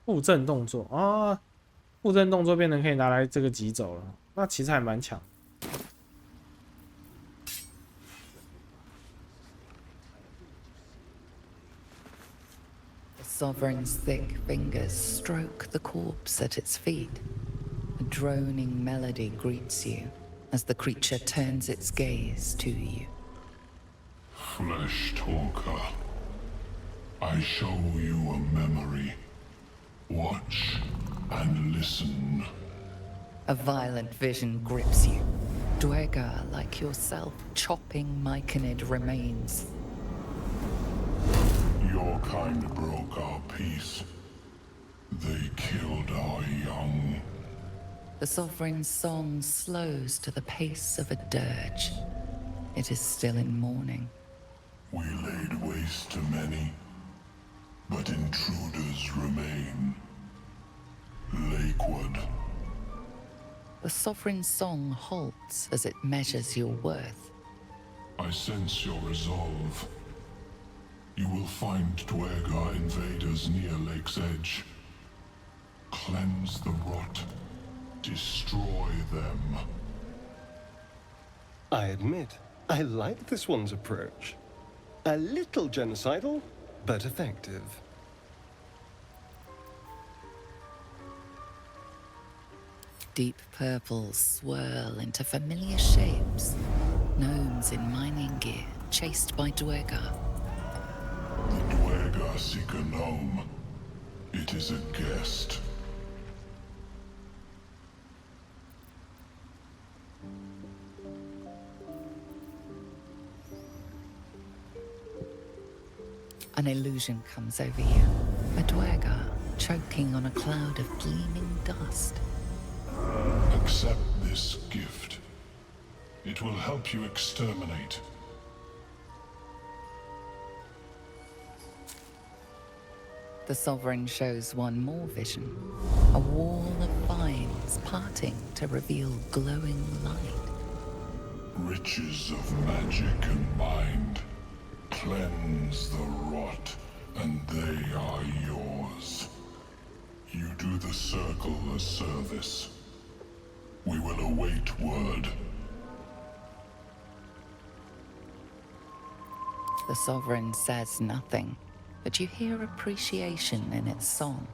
附赠动作啊，附赠动作变成可以拿来这个疾走了，那其实还蛮强。The Sovereign's thick fingers stroke the corpse at its feet. A droning melody greets you as the creature turns its gaze to you. Flesh talker, I show you a memory. Watch and listen. A violent vision grips you. Dwergar like yourself chopping myconid remains. Your kind broke our peace. They killed our young. The Sovereign's song slows to the pace of a dirge. It is still in mourning. We laid waste to many, but intruders remain. Lakeward. The Sovereign's song halts as it measures your worth. I sense your resolve. You will find Dwergar invaders near Lake's Edge. Cleanse the rot. Destroy them. I admit, I like this one's approach. A little genocidal, but effective. deep purples swirl into familiar shapes. Gnomes in mining gear, chased by Dwergar. The Dwergar seek a gnome. It is a guest. An illusion comes over you. A Dwergar choking on a cloud of gleaming dust. Accept this gift. It will help you exterminate. The Sovereign shows one more vision. A wall of vines parting to reveal glowing light. Riches of magic and mind. Cleanse the rot, and they are yours. You do the Circle a service. We will await word. The Sovereign says nothing, but you hear appreciation in its song.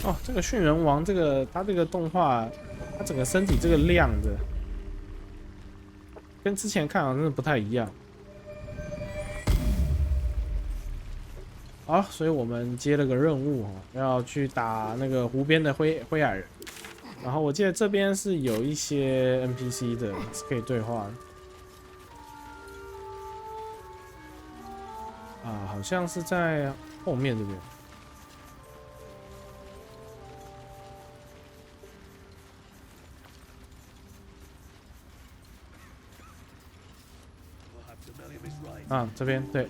哦，这个驯人王，它这个动画，它整个身体这个亮的，跟之前看好像真的不太一样。好，所以我们接了个任务哦，要去打那个湖边的灰矮人。然后我记得这边是有一些 NPC 的，是可以对话的。啊，好像是在后面这边。啊，这边对。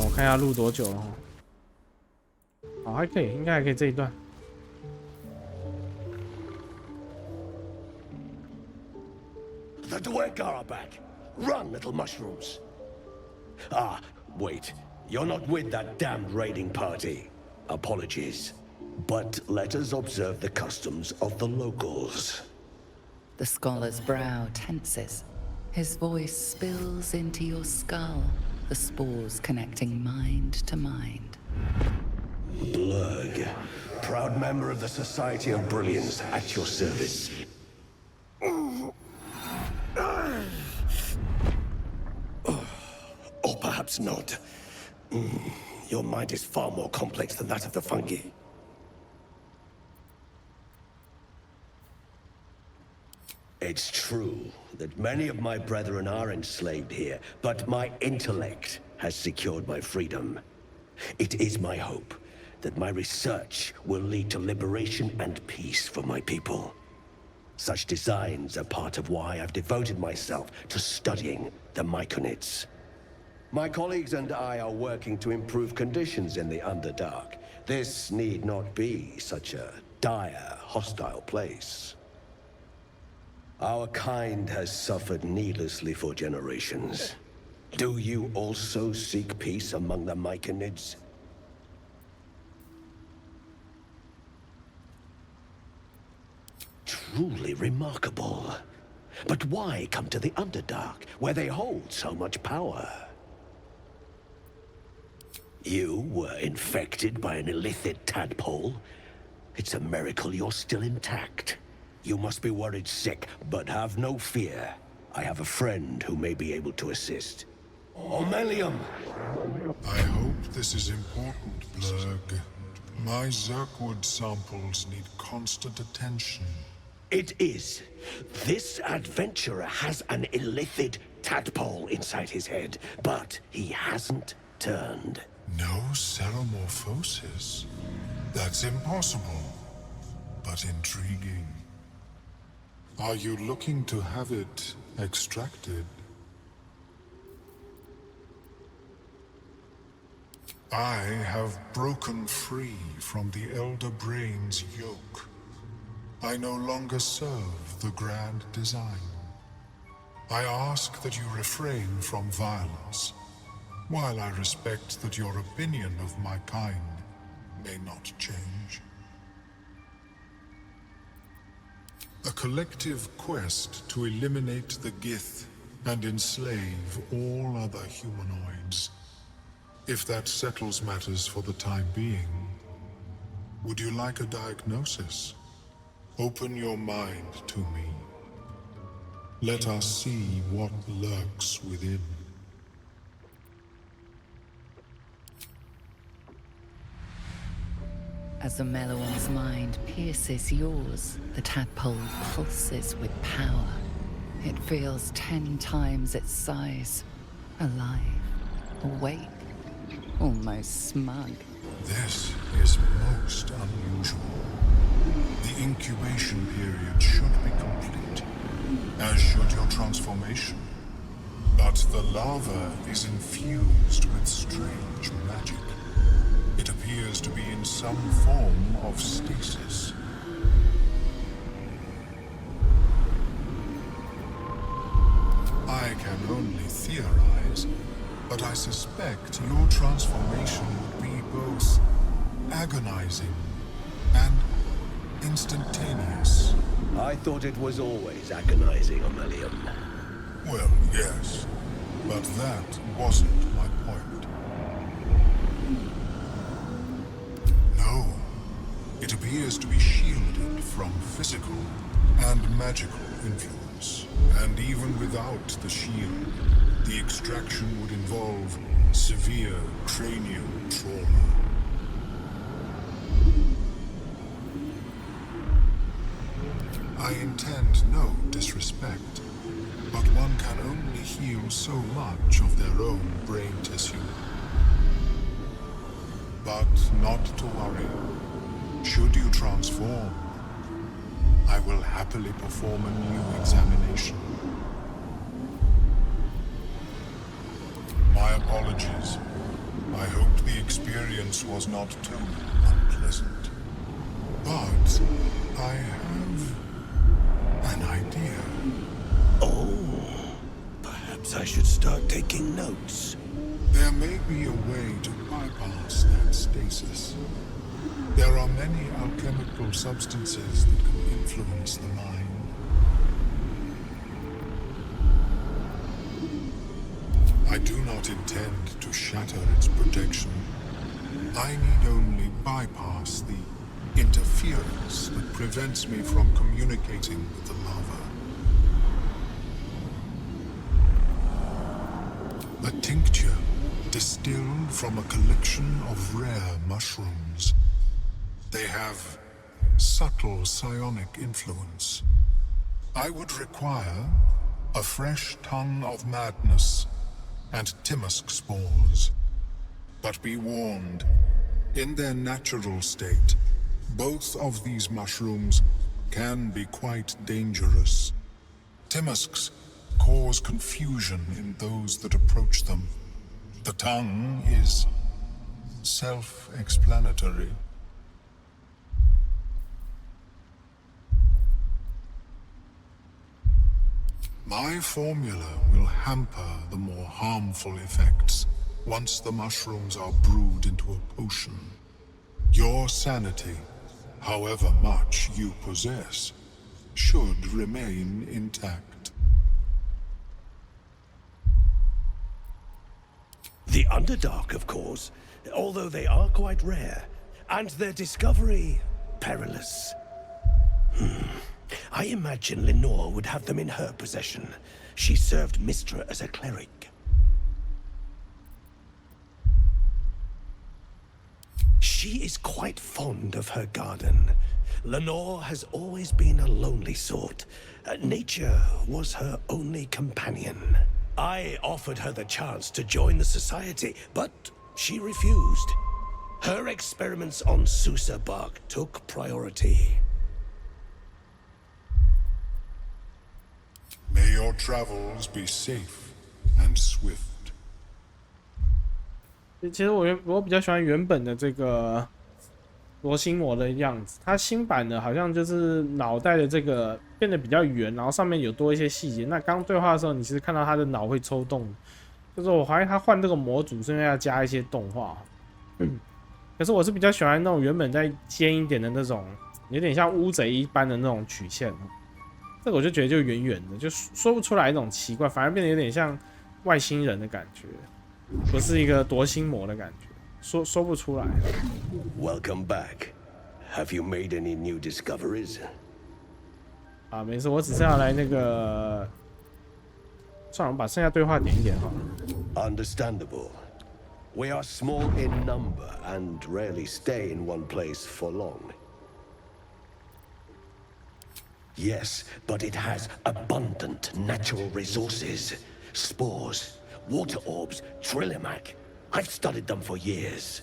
我看一下录多久了哈。好，还可以，应该还可以这一段。The Dwergar are back. Run, little mushrooms. Ah, wait. You're not with that damned raiding party. Apologies. But let us observe the customs of the locals. The scholar's brow tenses. His voice spills into your skull, the spores connecting mind to mind. Blurg, proud member of the Society of Brilliance, at your service. Or perhaps not. Your mind is far more complex than that of the fungi. It's true that many of my brethren are enslaved here, but my intellect has secured my freedom. It is my hope that my research will lead to liberation and peace for my people. Such designs are part of why I've devoted myself to studying the Myconids. My colleagues and I are working to improve conditions in the Underdark. This need not be such a dire, hostile place. Our kind has suffered needlessly for generations. Do you also seek peace among the Myconids? Truly remarkable. But why come to the Underdark, where they hold so much power? You were infected by an illithid tadpole? It's a miracle you're still intact. You must be worried sick, but have no fear. I have a friend who may be able to assist. Omelium! I hope this is important, Blurg. My Zerkwood samples need constant attention. It is. This adventurer has an illithid tadpole inside his head, but he hasn't turned. No ceremorphosis? That's impossible, but intriguing. Are you looking to have it extracted? I have broken free from the Elder Brain's yoke. I no longer serve the grand design. I ask that you refrain from violence, while I respect that your opinion of my kind may not change. A collective quest to eliminate the Gith and enslave all other humanoids. If that settles matters for the time being, would you like a diagnosis? Open your mind to me. Let us see what lurks within. As the Meloan's mind pierces yours, the tadpole pulses with power. It feels 10 times its size. Alive, awake, almost smug. This is most unusual. The incubation period should be complete, as should your transformation. But the larva is infused with strange magic. It appears to be in some form of stasis. I can only theorize, but I suspect your transformation would be both agonizing and instantaneous. I thought it was always agonizing, Aurelium. Well, yes, but that wasn't my point. No, it appears to be shielded from physical and magical influence. And even without the shield, the extraction would involve severe cranial trauma. I intend no disrespect, but one can only heal so much of their own brain tissue. But not to worry. Should you transform, I will happily perform a new examination. My apologies. I hope the experience was not too unpleasant. But I have an idea. Oh, perhaps I should start taking notes. There may be a way to bypass that stasis. There are many alchemical substances that can influence the mind. I do not intend to shatter its protection. I need only bypass the interference that prevents me from communicating with the larva. A tincture distilled from a collection of rare mushrooms. They have subtle psionic influence. I would require a fresh tongue of madness and Timusk spores. But be warned, in their natural state, both of these mushrooms can be quite dangerous. Timusks cause confusion in those that approach them. The tongue is self-explanatory. My formula will hamper the more harmful effects once the mushrooms are brewed into a potion. Your sanity, however much you possess, should remain intact. The Underdark, of course, although they are quite rare, and their discovery perilous. I imagine Lenore would have them in her possession. She served Mystra as a cleric. She is quite fond of her garden. Lenore has always been a lonely sort. Nature was her only companion. I offered her the chance to join the society, but she refused. Her experiments on Susa bark took priority. May your travels be safe and swift. 其实我比较喜欢原本的这个罗星魔的样子，它新版的好像就是脑袋的这个变得比较圆，然后上面有多一些细节。那刚对话的时候，你其实看到他的脑会抽动，就是我怀疑他换这个模组是因为要加一些动画。可是我是比较喜欢那种原本再尖一点的那种，有点像乌贼一般的那种曲线。这个我就觉得就圆圆的，就说不出来一种奇怪，反而变得有点像外星人的感觉。不是一个夺心魔的感觉，说不出来。Welcome back. Have you made any new discoveries? 啊，没事，我只是要来那个，算了，我们把剩下对话点一点好了。Understandable. We are small in number and rarely stay in one place for long. Yes, but it has abundant natural resources. Spores, water orbs, trillimac. I've studied them for years.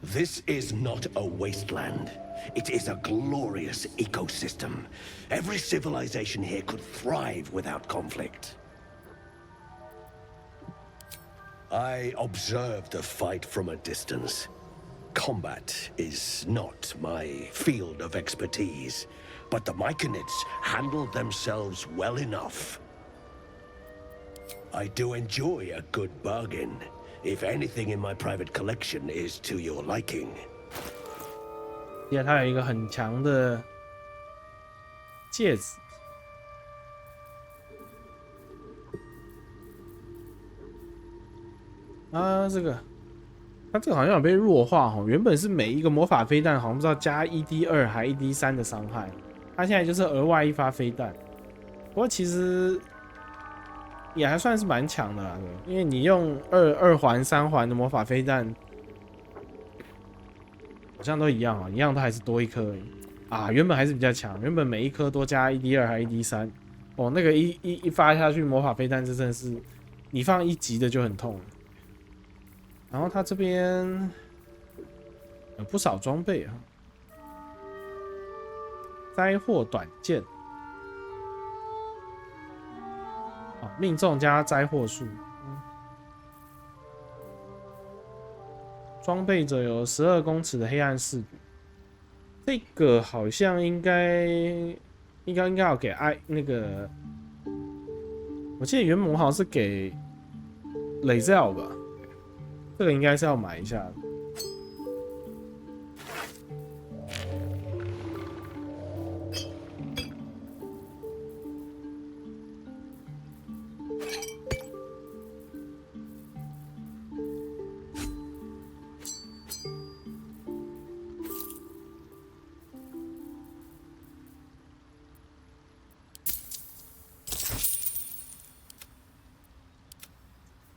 This is not a wasteland. It is a glorious ecosystem. Every civilization here could thrive without conflict. I observed the fight from a distance. Combat is not my field of expertise, but the Myconids handled themselves well enough. I do enjoy a good bargain, if anything in my private collection is to your liking. 它有一个很强的戒指。啊，它这个好像有被弱化哦，原本是每一个魔法飞弹好像不知道加1d2还1d3的伤害，它现在就是额外一发飞弹。不过其实也还算是蛮强的啦，因为你用2环、3环的魔法飞弹，好像都一样啊，一样都还是多一颗而已啊。原本还是比较强，原本每一颗多加1d2还1d3，哦，那个一发下去魔法飞弹，这真的是你放1级的就很痛。然后它这边有不少装备啊，灾祸短剑，哦，命中加灾祸数。装备着有12公尺的黑暗视觉，这个好像应该要给那个，我记得原模好像是给雷泽尔吧。这个应该是要买一下的。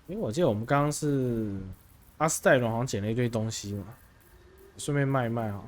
因为我记得我们刚刚是。阿斯戴伦好像捡了一堆东西嘛，顺便卖一卖哈。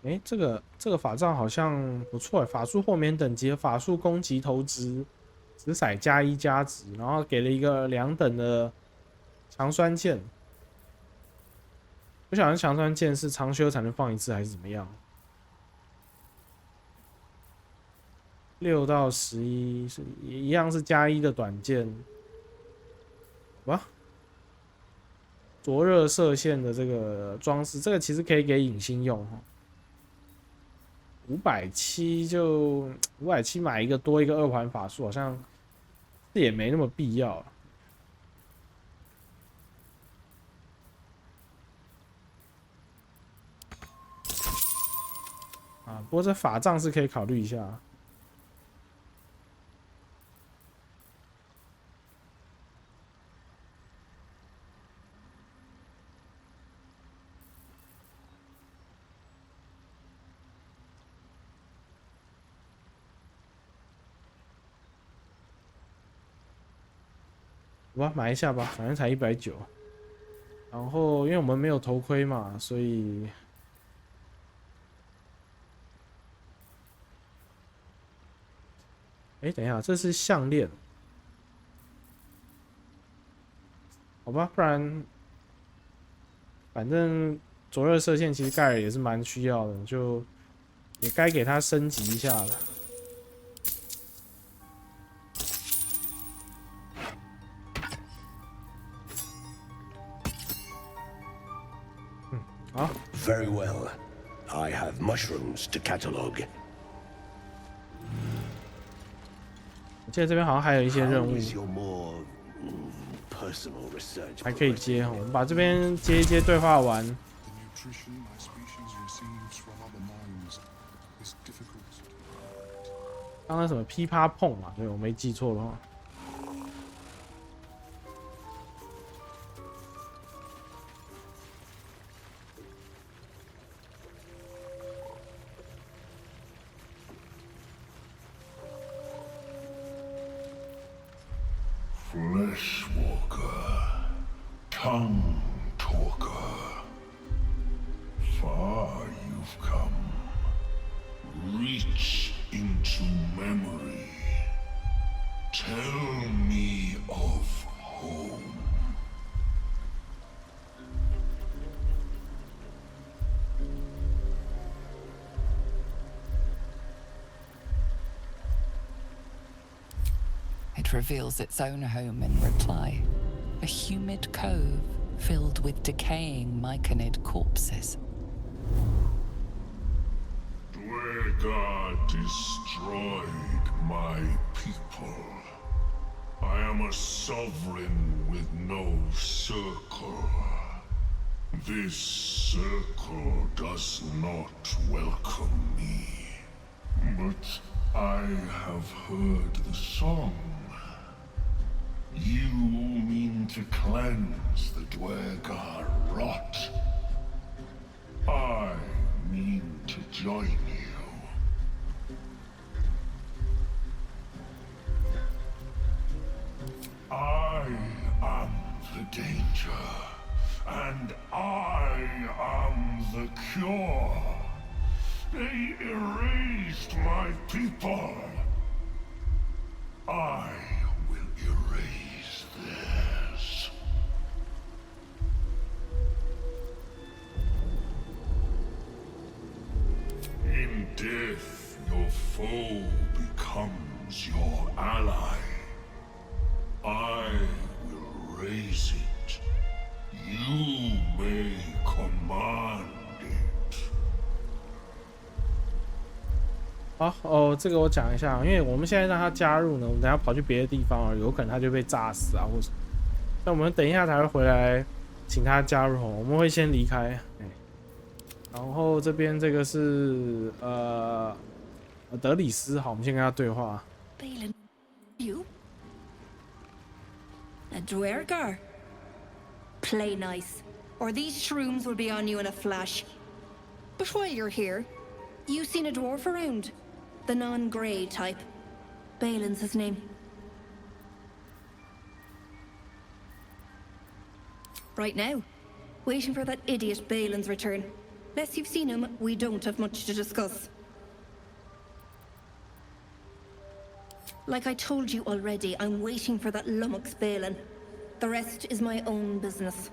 哎，这个法杖好像不错，法术豁免等级的法术攻击投掷，掷骰+1加值，然后给了一个2等的强酸剑。不晓得强酸剑是长修才能放1次还是怎么样？6到11是一样是+1的短剑。哇！灼热射线的这个装饰，这个其实可以给影星用哈。570就570买一个多一个2环法术，好像这也没那么必要了。啊，不过这法杖是可以考虑一下。吧，买一下吧，反正才190。然后，因为我们没有头盔嘛，所以，哎，等一下，这是项链，好吧，不然，反正灼热射线其实盖尔也是蛮需要的，就也该给他升级一下了。Very well. I have mushrooms to catalog. 我记得这边好像还有一些任务，还可以接哈。我们把这边接一接对话完。刚刚什么噼啪碰嘛？对，我没记错的话。Fleshwalker, tongue talker, far you've come. Reach into memory. Tell me of home. It reveals its own home in reply. A humid cove filled with decaying myconid corpses. Dwegar destroyed my people. I am a sovereign with no circle. This circle does not welcome me. But I have heard the song. You mean to cleanse the Dwegar rot. I mean to join you. I am the danger, and I am the cure. They erased my people. I will erase theirs. In death, your foe becomes your ally. I will raise it. You may command it. 好哦，这个我讲一下，因为我们现在让他加入呢，我们等下跑去别的地方了，有可能他就被炸死啊，或者，那我们等一下才会回来，请他加入哦。我们会先离开，然後這邊這個是德里斯，好，我們先跟他對話。Balin, you? A Dwergar? Play nice, or these shrooms will be on you in a flash. But while you're here, you seen a dwarf around? The non-grey type. Balin's his name. Right now, waiting for that idiot Balin's return. Unless you've seen him, we don't have much to discuss. Like I told you already, I'm waiting for that lummox Balin. The rest is my own business.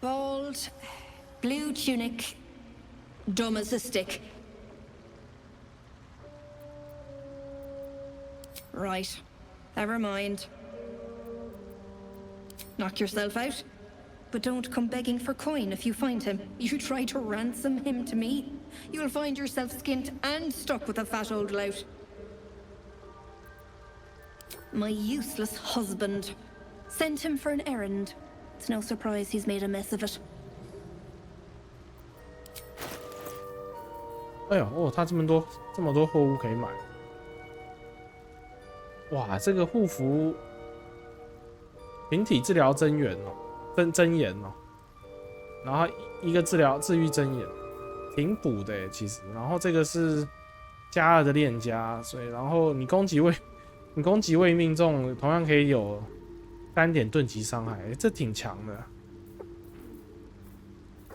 Bald, blue tunic, dumb as a stick. Right, never mind. Knock yourself out. But don't come begging for coin if you find him. You try to ransom him to me, you'll find yourself skint and stuck with a fat old lout. My useless husband. Sent him for an errand. It's no surprise he's made a mess of it. 哎呦哦，他这么多货物可以买。哇，这个护符群体治疗真言哦。真言哦，然后一个治愈真言，挺补的其实。然后这个是+2的链家，所以然后你攻击未命中，同样可以有3点盾级伤害，这挺强的。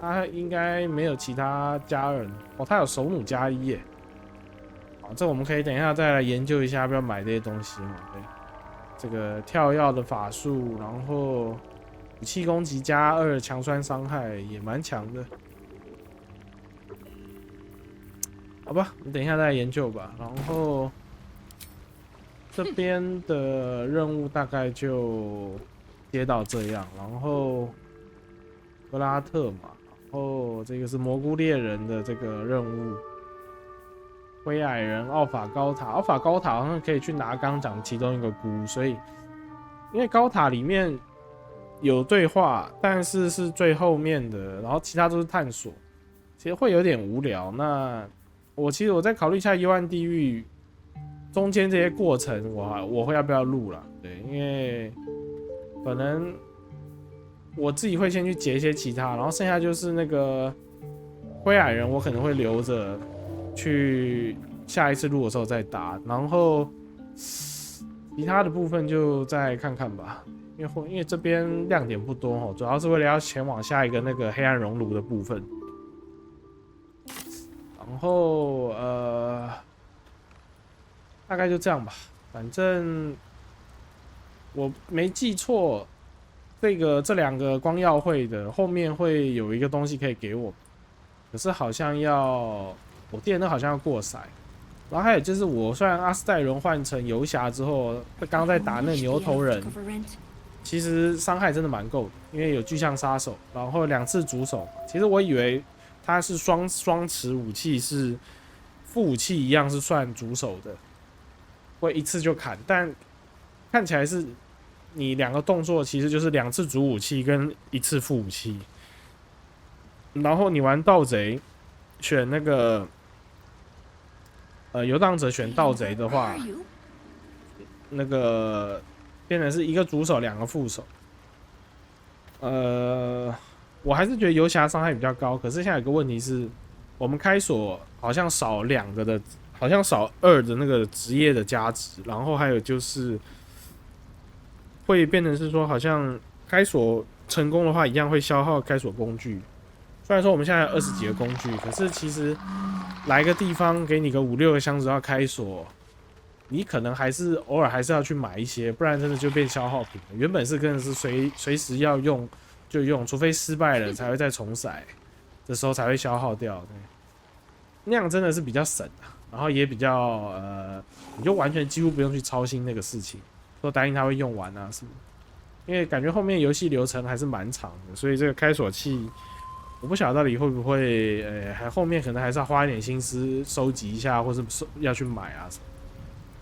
他应该没有其他家人哦，他有手弩+1耶。好，这我们可以等一下再来研究一下，要不要买这些东西嘛？对，这个跳跃的法术，然后。武器攻击+2强酸伤害也蛮强的，好吧，你等一下再来研究吧。然后这边的任务大概就接到这样，然后格拉特嘛，然后这个是蘑菇猎人的这个任务，灰矮人奥法高塔，奥法高塔好像可以去拿刚讲其中一个菇，所以因为高塔里面有对话，但是是最后面的，然后其他都是探索，其实会有点无聊。那其实我再考虑一下幽暗地狱中间这些过程我会要不要录啦？对，因为可能我自己会先去截一些其他，然后剩下就是那个灰矮人，我可能会留着去下一次录的时候再打，然后其他的部分就再看看吧。因为这边亮点不多哦，主要是为了要前往下一个那个黑暗熔炉的部分。然后大概就这样吧。反正我没记错，这两个光耀会的后面会有一个东西可以给我，可是好像我记得那好像要过筛。然后还有就是我虽然阿斯代伦换成游侠之后，刚刚在打那个牛头人。其实伤害真的蛮够的，因为有巨象杀手，然后2次主手。其实我以为他是双持武器，是副武器一样是算主手的，会一次就砍。但看起来是你2个动作其实就是2次主武器跟1次副武器。然后你玩盗贼，选那个游荡者选盗贼的话，那个。变成是1个主手2个副手，我还是觉得游侠伤害比较高。可是现在有个问题是，我们开锁好像少2个的，好像少2的那个职业的加值，然后还有就是会变成是说，好像开锁成功的话，一样会消耗开锁工具。虽然说我们现在有20几个工具，可是其实来个地方给你个5、6个箱子要开锁。你可能还是偶尔还是要去买一些，不然真的就变消耗品了。原本是真的是随时要用就用，除非失败了才会再重骰，这时候才会消耗掉。那样真的是比较省啊，然后也比较你就完全几乎不用去操心那个事情，说担心它会用完啊什么。因为感觉后面游戏流程还是蛮长的，所以这个开锁器我不晓得到底会不会还后面可能还是要花一点心思收集一下，或是要去买啊什么。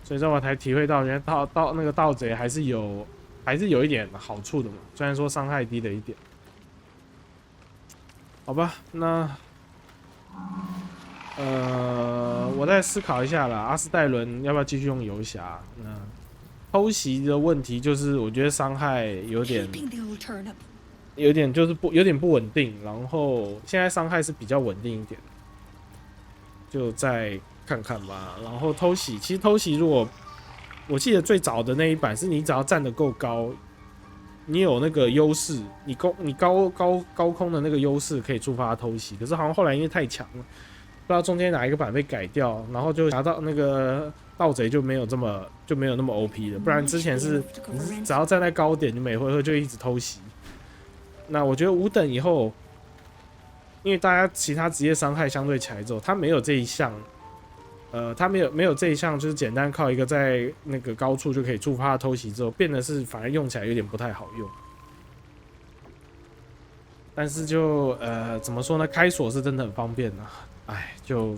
所以这我才体会到，原来那个盗贼还是有一点好处的嘛，虽然说伤害低了一点。好吧，那我再思考一下啦。阿斯代伦要不要继续用游侠？那偷袭的问题就是，我觉得伤害有点就是有点不稳定，然后现在伤害是比较稳定一点，就再看看吧。然后偷袭，其实偷袭如果我记得最早的那一版是你只要站得够高，你有那个优势，你高空的那个优势可以触发偷袭。可是好像后来因为太强了，不知道中间哪一个版被改掉，然后就拿到那个盗贼就没有那么 OP 了。不然之前是你只要站在高点，你每回合就一直偷袭。那我觉得5等以后，因为大家其他职业伤害相对起来之后，他没有这一项。他没有这一项，就是简单靠一个在那个高处就可以触发偷袭之后，变得是反而用起来有点不太好用。但是就怎么说呢？开锁是真的很方便啊。就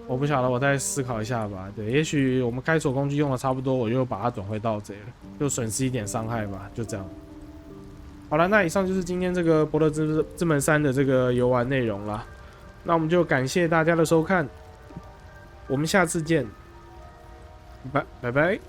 我不晓得，我再思考一下吧。对，也许我们开锁工具用的差不多，我就把它转回盗贼了，就损失一点伤害吧，就这样。好了，那以上就是今天这个《柏德之门3》的这个游玩内容啦。那我们就感谢大家的收看。我们下次见，拜拜。